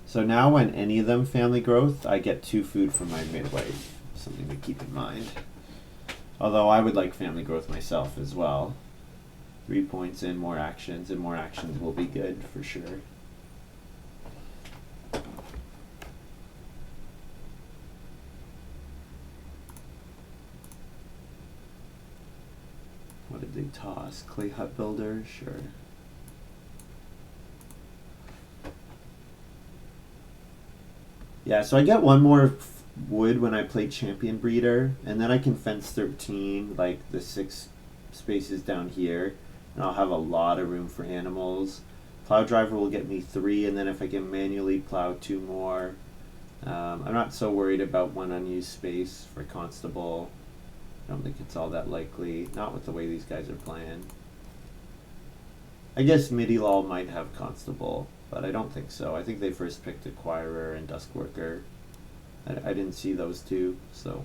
[SPEAKER 1] So now when any of them Family Growth, I get 2 food from my Midwife. Something to keep in mind. Although I would like Family Growth myself as well. 3 points and more actions will be good for sure. What did they toss? Clay Hut Builder? Sure. Yeah, so I get 1 more wood when I play Champion Breeder, and then I can fence 13, like the 6 spaces down here, and I'll have a lot of room for animals. Plow Driver will get me 3, and then if I can manually plow 2 more, I'm not so worried about 1 unused space for Constable. I don't think it's all that likely, not with the way these guys are playing. I guess Midilal might have Constable, but I don't think so. I think they first picked Acquirer and Duskworker. I didn't see those 2, so.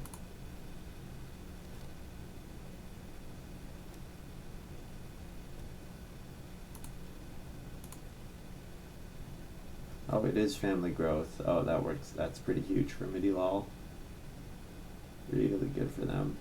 [SPEAKER 1] Oh, it is Family Growth. Oh, that works. That's pretty huge for Midilal. Really good for them.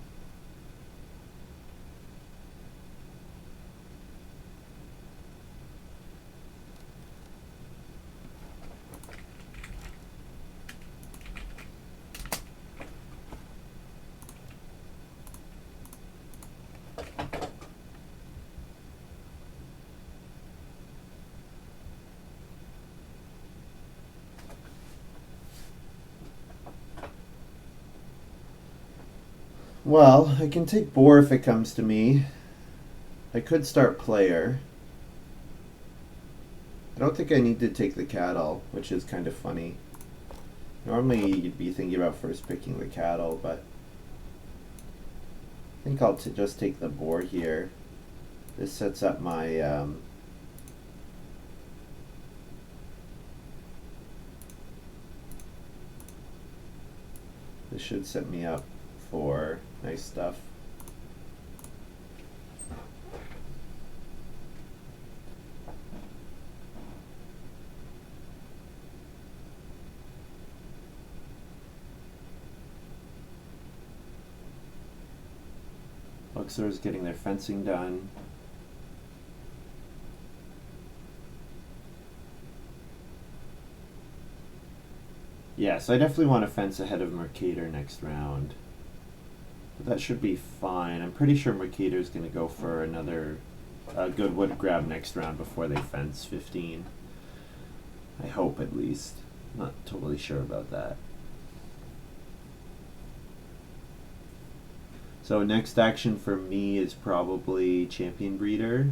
[SPEAKER 1] Well, I can take Boar if it comes to me. I could start Player. I don't think I need to take the cattle, which is kind of funny. Normally you'd be thinking about first picking the cattle, but I think I'll just take the Boar here. This sets up my this should set me up for nice stuff. Luxor's getting their fencing done. Yeah, so I definitely want to fence ahead of Mercator next round. But that should be fine. I'm pretty sure Mercator's going to go for another good wood grab next round before they fence 15. I hope, at least. Not totally sure about that. So next action for me is probably Champion Breeder.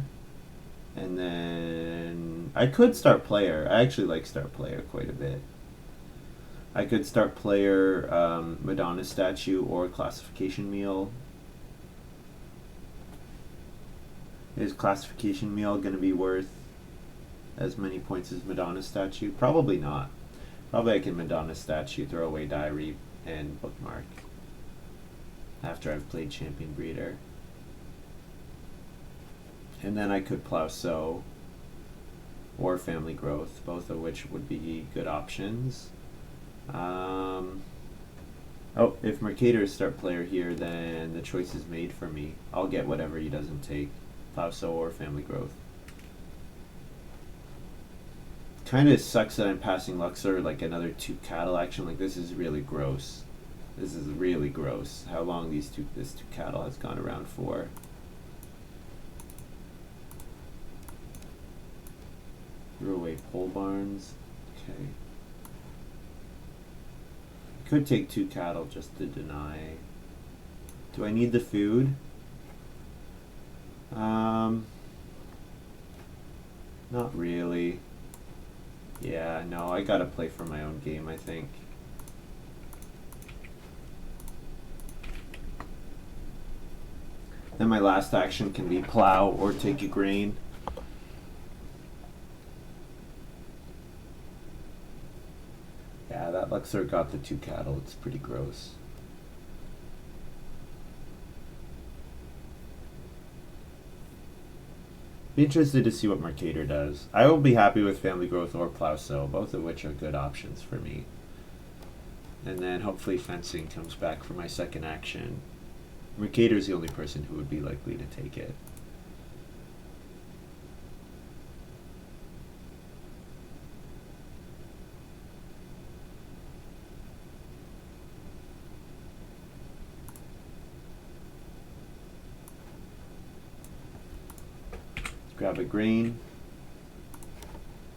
[SPEAKER 1] And then I could start Player. I actually like start Player quite a bit. I could start Player, Madonna Statue, or Classification Meal. Is Classification Meal going to be worth as many points as Madonna Statue? Probably not. Probably I can Madonna Statue, throw away Diary, and Bookmark after I've played Champion Breeder. And then I could Plow Sow or Family Growth, both of which would be good options. Oh, if Mercator is start player here, then the choice is made for me. I'll get whatever he doesn't take. Plowsow or Family Growth. Kind of sucks that I'm passing Luxor like another 2 cattle action. Like, this is really gross. This is really gross. How long this 2 cattle has gone around for. Threw away pole barns. Okay. Could take 2 cattle just to deny. Do I need the food? Not really. Yeah, no, I gotta play for my own game, I think. Then my last action can be plow or take a grain. Yeah, that Luxor got the 2 cattle. It's pretty gross. Be interested to see what Mercator does. I will be happy with Family Growth or Plowsow, both of which are good options for me. And then hopefully Fencing comes back for my second action. Mercator's the only person who would be likely to take it. Grab a grain.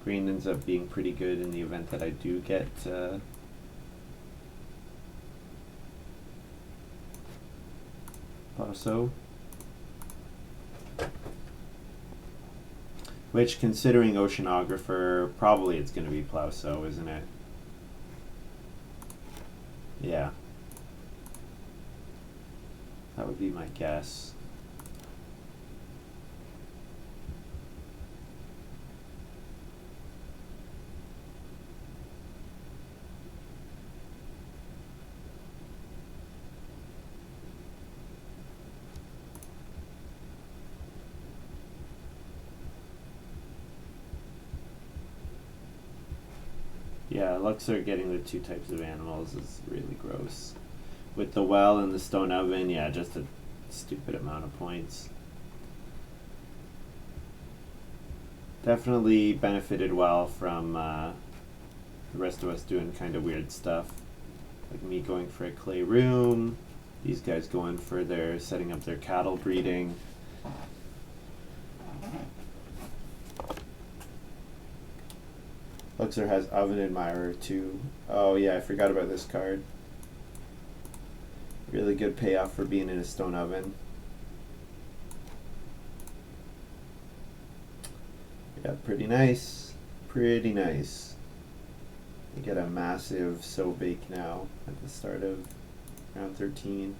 [SPEAKER 1] Grain ends up being pretty good in the event that I do get Plowsow. Which, considering Oceanographer, probably it's going to be Plowsow, isn't it? Yeah. That would be my guess. Yeah, Luxor getting the 2 types of animals is really gross. With the well and the stone oven, yeah, just a stupid amount of points. Definitely benefited well from the rest of us doing kind of weird stuff. Like me going for a clay room, these guys going for their setting up their cattle breeding. Luxor has Oven Admirer too. Oh yeah, I forgot about this card. Really good payoff for being in a stone oven. Yeah, pretty nice. Pretty nice. You get a massive So Bake now at the start of round 13.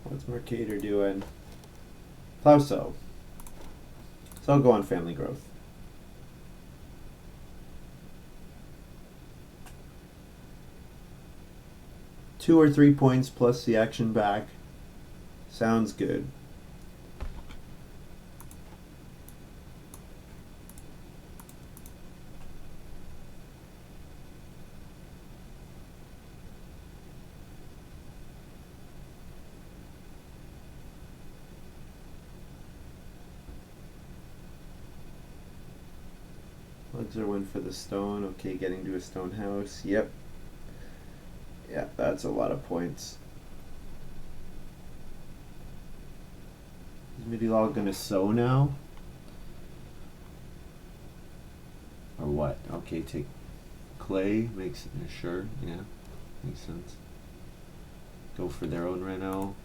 [SPEAKER 1] What's Mercator doing? Plowsow. So I'll go on Family Growth. Two or 3 points plus the action back. Sounds good. Luxor went for the stone. Okay, getting to a stone house. Yep. Yeah, that's a lot of points. Is Midilal gonna sow now? Or what? Okay, take clay. Makes sure. Yeah, makes sense. Go for their own Reno.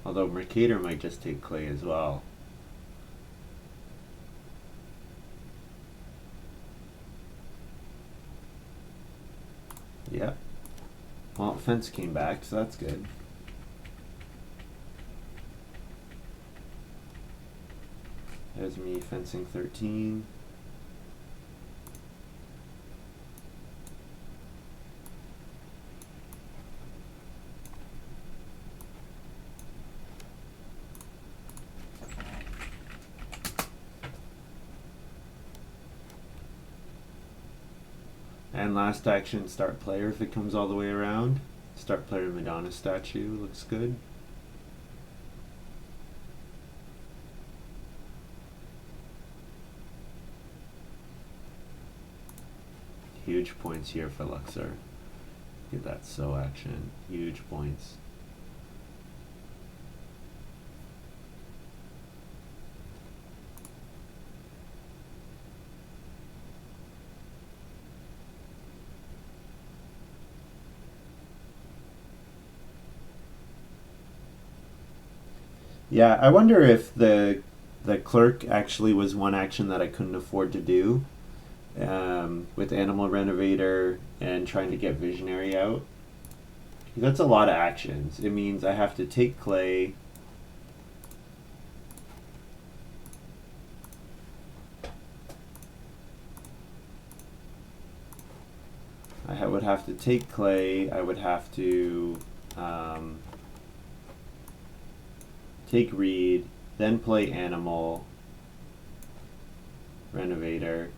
[SPEAKER 1] Although Mercator might just take clay as well. Yep. Well, fence came back, so that's good. There's me fencing 13. And last action, start player if it comes all the way around. Start player Madonna statue, looks good. Huge points here for Luxor. Get that so action. Huge points. Yeah, I wonder if the clerk actually was one action that I couldn't afford to do. With Animal Renovator and trying to get Visionary out. That's a lot of actions. It means I have to take clay. I would have to take clay. I would have to take reed, then play Animal Renovator.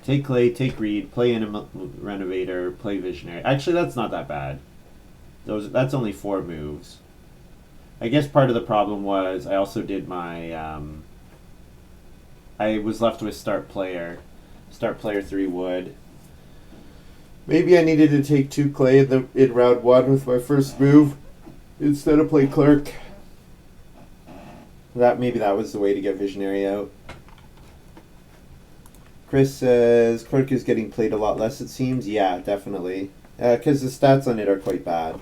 [SPEAKER 1] Take clay, take reed, play Animal Renovator, play Visionary. Actually, that's not that bad. That's only 4 moves. I guess part of the problem was I also did my. I was left with start player 3 wood. Maybe I needed to take 2 clay in round 1 with my first move instead of play clerk. Maybe that was the way to get Visionary out. Chris says, clerk is getting played a lot less, it seems. Yeah, definitely. Because the stats on it are quite bad.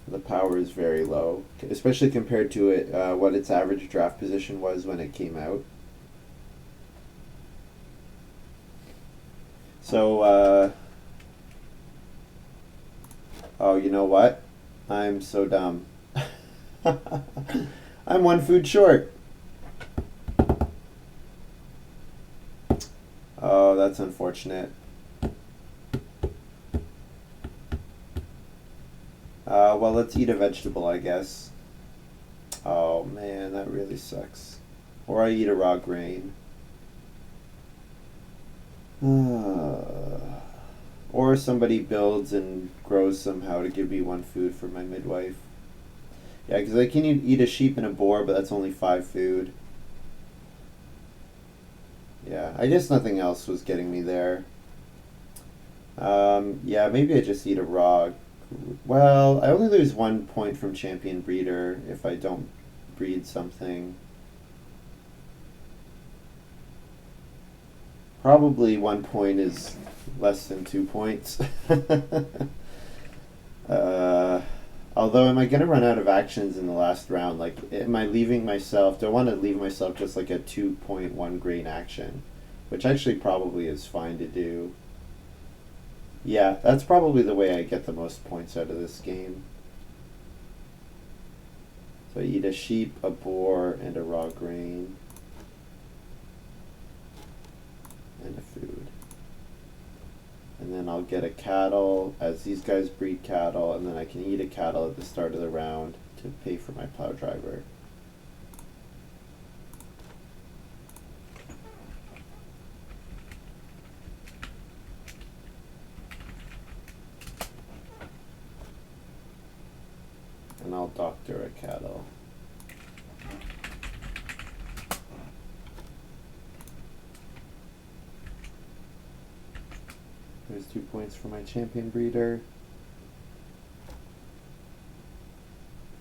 [SPEAKER 1] The power is very low, especially compared to what its average draft position was when it came out. So, oh, you know what? I'm so dumb. I'm 1 food short. Oh, that's unfortunate. Well, let's eat a vegetable, I guess. Oh, man, that really sucks. Or I eat a raw grain. Or somebody builds and grows somehow to give me 1 food for my midwife. Yeah, because I can eat a sheep and a boar, but that's only 5 food. Yeah, I guess nothing else was getting me there. Yeah, maybe I just eat a raw. Well, I only lose 1 point from champion breeder if I don't breed something. Probably 1 point is less than 2 points. Although, am I going to run out of actions in the last round? Like, am I leaving myself? Do I want to leave myself just like a 2.1 grain action? Which actually probably is fine to do. Yeah, that's probably the way I get the most points out of this game. So I eat a sheep, a boar, and a raw grain. And a food. And then I'll get a cattle as these guys breed cattle, and then I can eat a cattle at the start of the round to pay for my plow driver. And I'll doctor a cattle. There's 2 points for my champion breeder.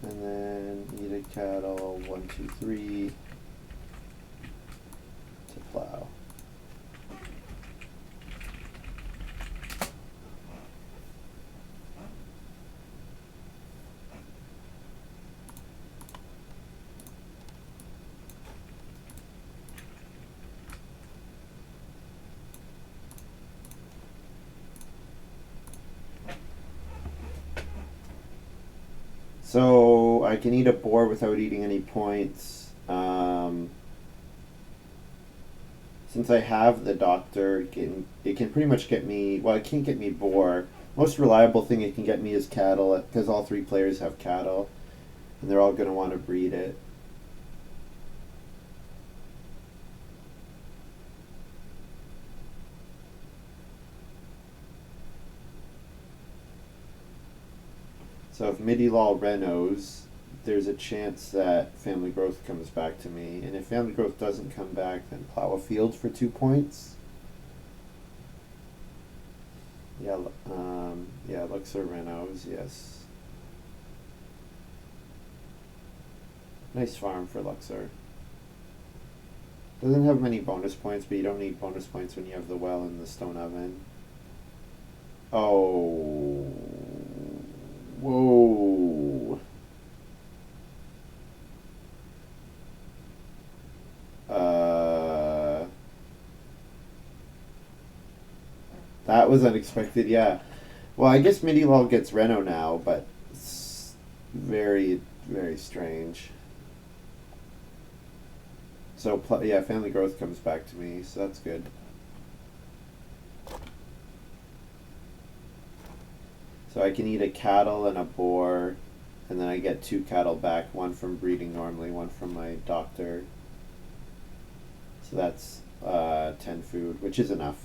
[SPEAKER 1] And then eat a cattle, 1, 2, 3 to plow.
[SPEAKER 2] So I can eat a boar without eating any points. Since I have the doctor, it can pretty much get me. Well, it can't get me boar. Most reliable thing it can get me is cattle, because all three players have cattle, and they're all going to want to breed it. So if Midilal Renos, there's a chance that Family Growth comes back to me, and if Family Growth doesn't come back, then plow a field for 2 points. Yeah, Luxor Renos, yes. Nice farm for Luxor. Doesn't have many bonus points, but you don't need bonus points when you have the well and the stone oven. Oh. Whoa. That was unexpected, yeah. Well, I guess Midilal gets Reno now, but it's very, very strange. So, yeah, Family Growth comes back to me, so that's good. So I can eat a cattle and a boar, and then I get 2 cattle back, one from breeding normally, one from my doctor. So that's 10 food, which is enough.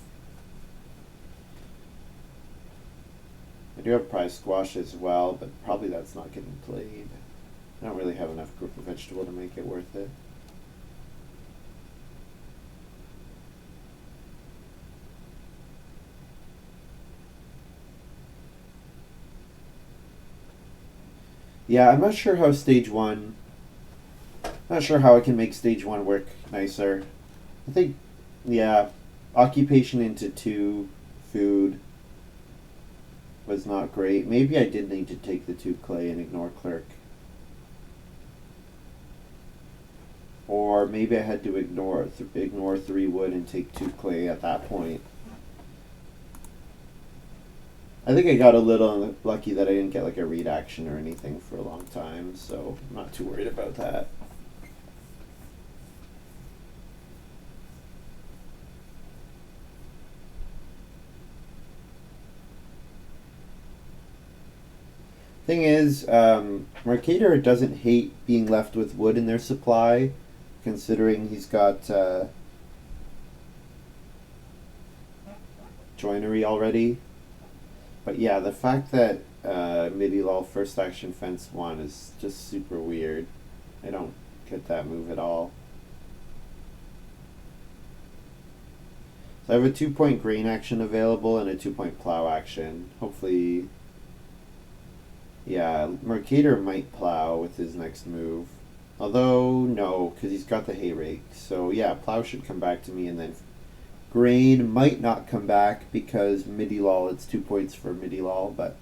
[SPEAKER 2] I do have prize squash as well, but probably that's not getting played. I don't really have enough group of vegetable to make it worth it. Yeah, I'm not sure how stage 1... Not sure how I can make stage 1 work nicer. I think, yeah, occupation into 2, food was not great. Maybe I did need to take the 2 clay and ignore clerk. Or maybe I had to ignore 3 wood and take 2 clay at that point. I think I got a little lucky that I didn't get like a read action or anything for a long time, so I'm not too worried about that. Thing is, Mercator doesn't hate being left with wood in their supply, considering he's got joinery already. But yeah, the fact that Midilal first action fence 1 is just super weird. I don't get that move at all. So I have a 2-point grain action available and a 2-point plow action. Hopefully, yeah, Mercator might plow with his next move. Although, no, because he's got the hay rake. So yeah, plow should come back to me, and then grain might not come back because Midilal, it's 2 points for Midilal, but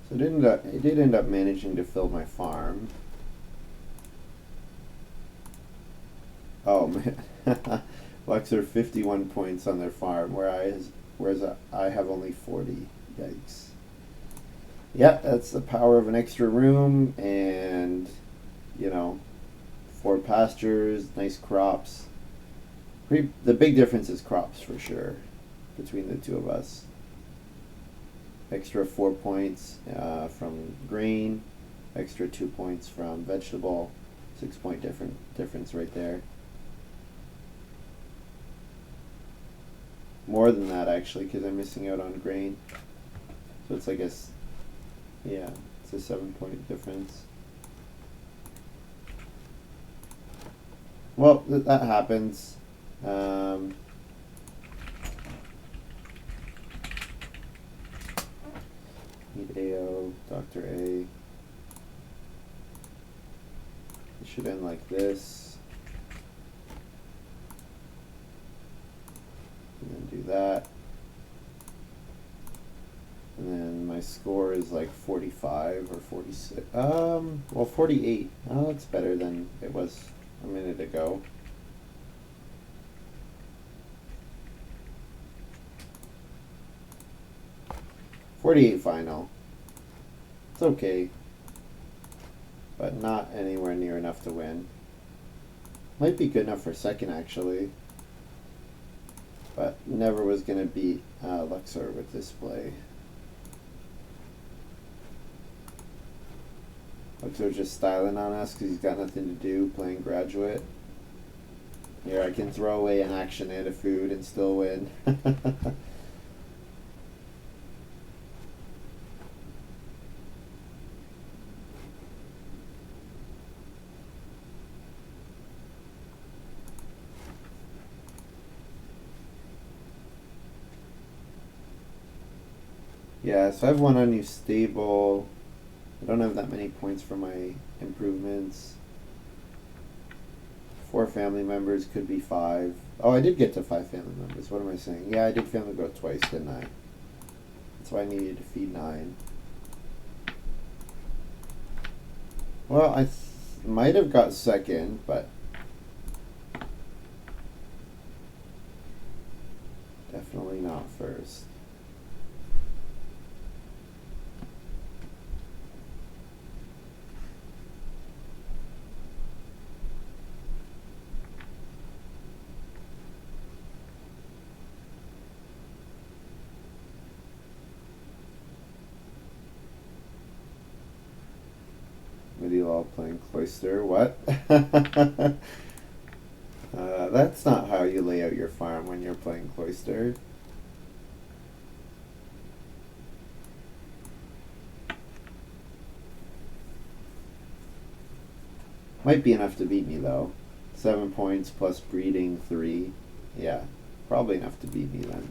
[SPEAKER 2] so it did end up managing to fill my farm. Oh man, Luxor 51 points on their farm, whereas I have only 40. Yikes. Yeah, that's the power of an extra room and, 4 pastures, nice crops. The big difference is crops for sure between the 2 of us. Extra 4 points from grain, extra 2 points from vegetable, 6-point difference right there. More than that actually, because I'm missing out on grain. So it's like Yeah, it's a 7-point difference. Well, that happens. Need AO, Dr. A. It should end like this. And then do that. And then my score is like 45 or 46. Well, 48. Oh, that's better than it was a minute ago. .48 final. It's okay, but not anywhere near enough to win. Might be good enough for second, actually, but never was going to beat Luxor with this play. Luxor's just styling on us because he's got nothing to do, playing graduate. Here, I can throw away an action and a food and still win. Yeah, so I have one unused stable. I don't have that many points for my improvements. 4 family members, could be 5. Oh, I did get to 5 family members. What am I saying? Yeah, I did family growth twice, didn't I? That's why I needed to feed 9. Well, I might have got second, but definitely not first. All playing cloister. What? That's not how you lay out your farm when you're playing cloister. Might be enough to beat me though. 7 points plus breeding 3. Yeah, probably enough to beat me then.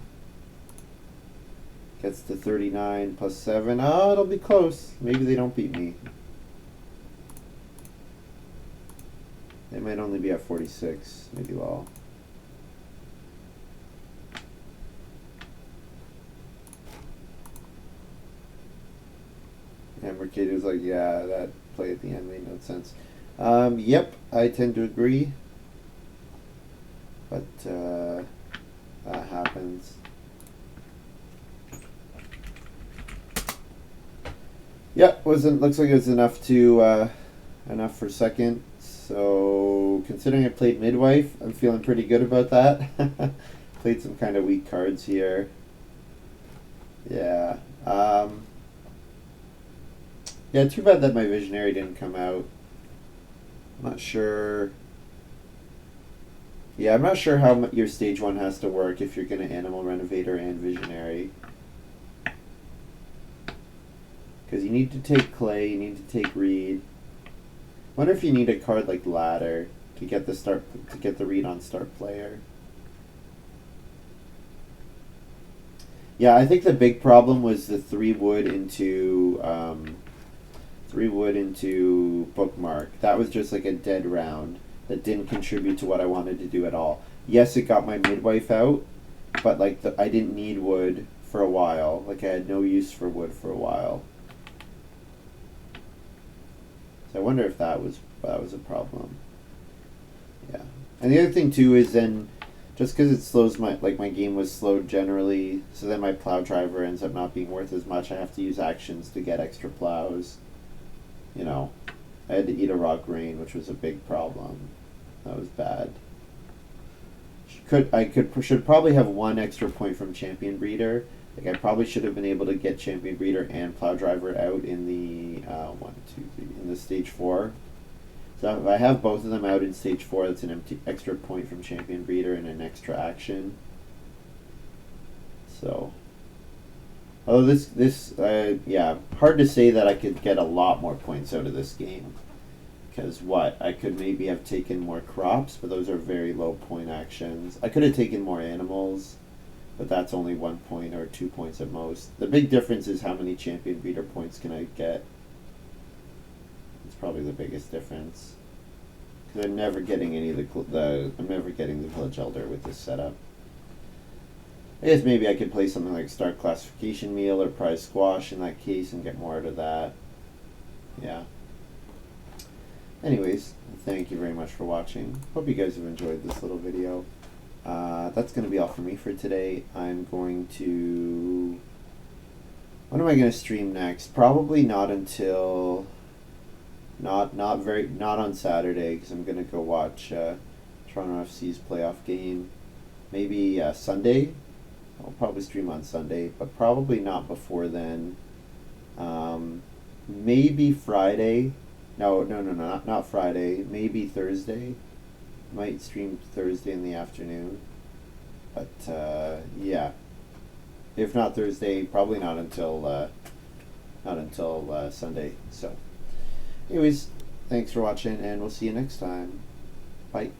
[SPEAKER 2] Gets to 39 plus 7. Oh, it'll be close. Maybe they don't beat me. They might only be at 46, maybe low. And Mercator's like, yeah, that play at the end made no sense. Yep, I tend to agree. But that happens. Yep, looks like it was enough to enough for second. So, considering I played Midwife, I'm feeling pretty good about that. Played some kind of weak cards here. Yeah. Yeah, too bad that my Visionary didn't come out. I'm not sure. Yeah, I'm not sure how your stage 1 has to work if you're going to Animal Renovator and Visionary. Because you need to take Clay, you need to take Reed. Wonder if you need a card like Ladder to get the read on start player. Yeah, I think the big problem was the 3 wood into Bookmark. That was just like a dead round that didn't contribute to what I wanted to do at all. Yes, it got my Midwife out, but like I didn't need wood for a while. Like I had no use for wood for a while. I wonder if that was a problem. Yeah, and the other thing too is then, just because it slows my game was slowed generally, so then my plow driver ends up not being worth as much. I have to use actions to get extra plows. You know, I had to eat a raw grain, which was a big problem. That was bad. Should probably have 1 extra point from Champion Breeder. Like I probably should have been able to get Champion Breeder and Plow Driver out in the in the stage 4. So if I have both of them out in stage 4, that's an extra point from Champion Breeder and an extra action. So Although yeah, hard to say that I could get a lot more points out of this game. Because I could maybe have taken more crops, but those are very low point actions. I could have taken more animals, but that's only 1 point or 2 points at most. The big difference is how many champion breeder points can I get. It's probably the biggest difference. Because I'm never getting I'm never getting the village elder with this setup. I guess maybe I could play something like start classification meal or prize squash in that case and get more out of that. Yeah. Anyways, thank you very much for watching. Hope you guys have enjoyed this little video. That's going to be all for me for today. I'm going to... When am I going to stream next? Probably not until... Not on Saturday, because I'm going to go watch Toronto FC's playoff game. Maybe Sunday. I'll probably stream on Sunday, but probably not before then. Maybe Friday. No, not Friday. Maybe Thursday. Might stream Thursday in the afternoon. But yeah, if not Thursday, probably not until Sunday. So, anyways, thanks for watching, and we'll see you next time. Bye.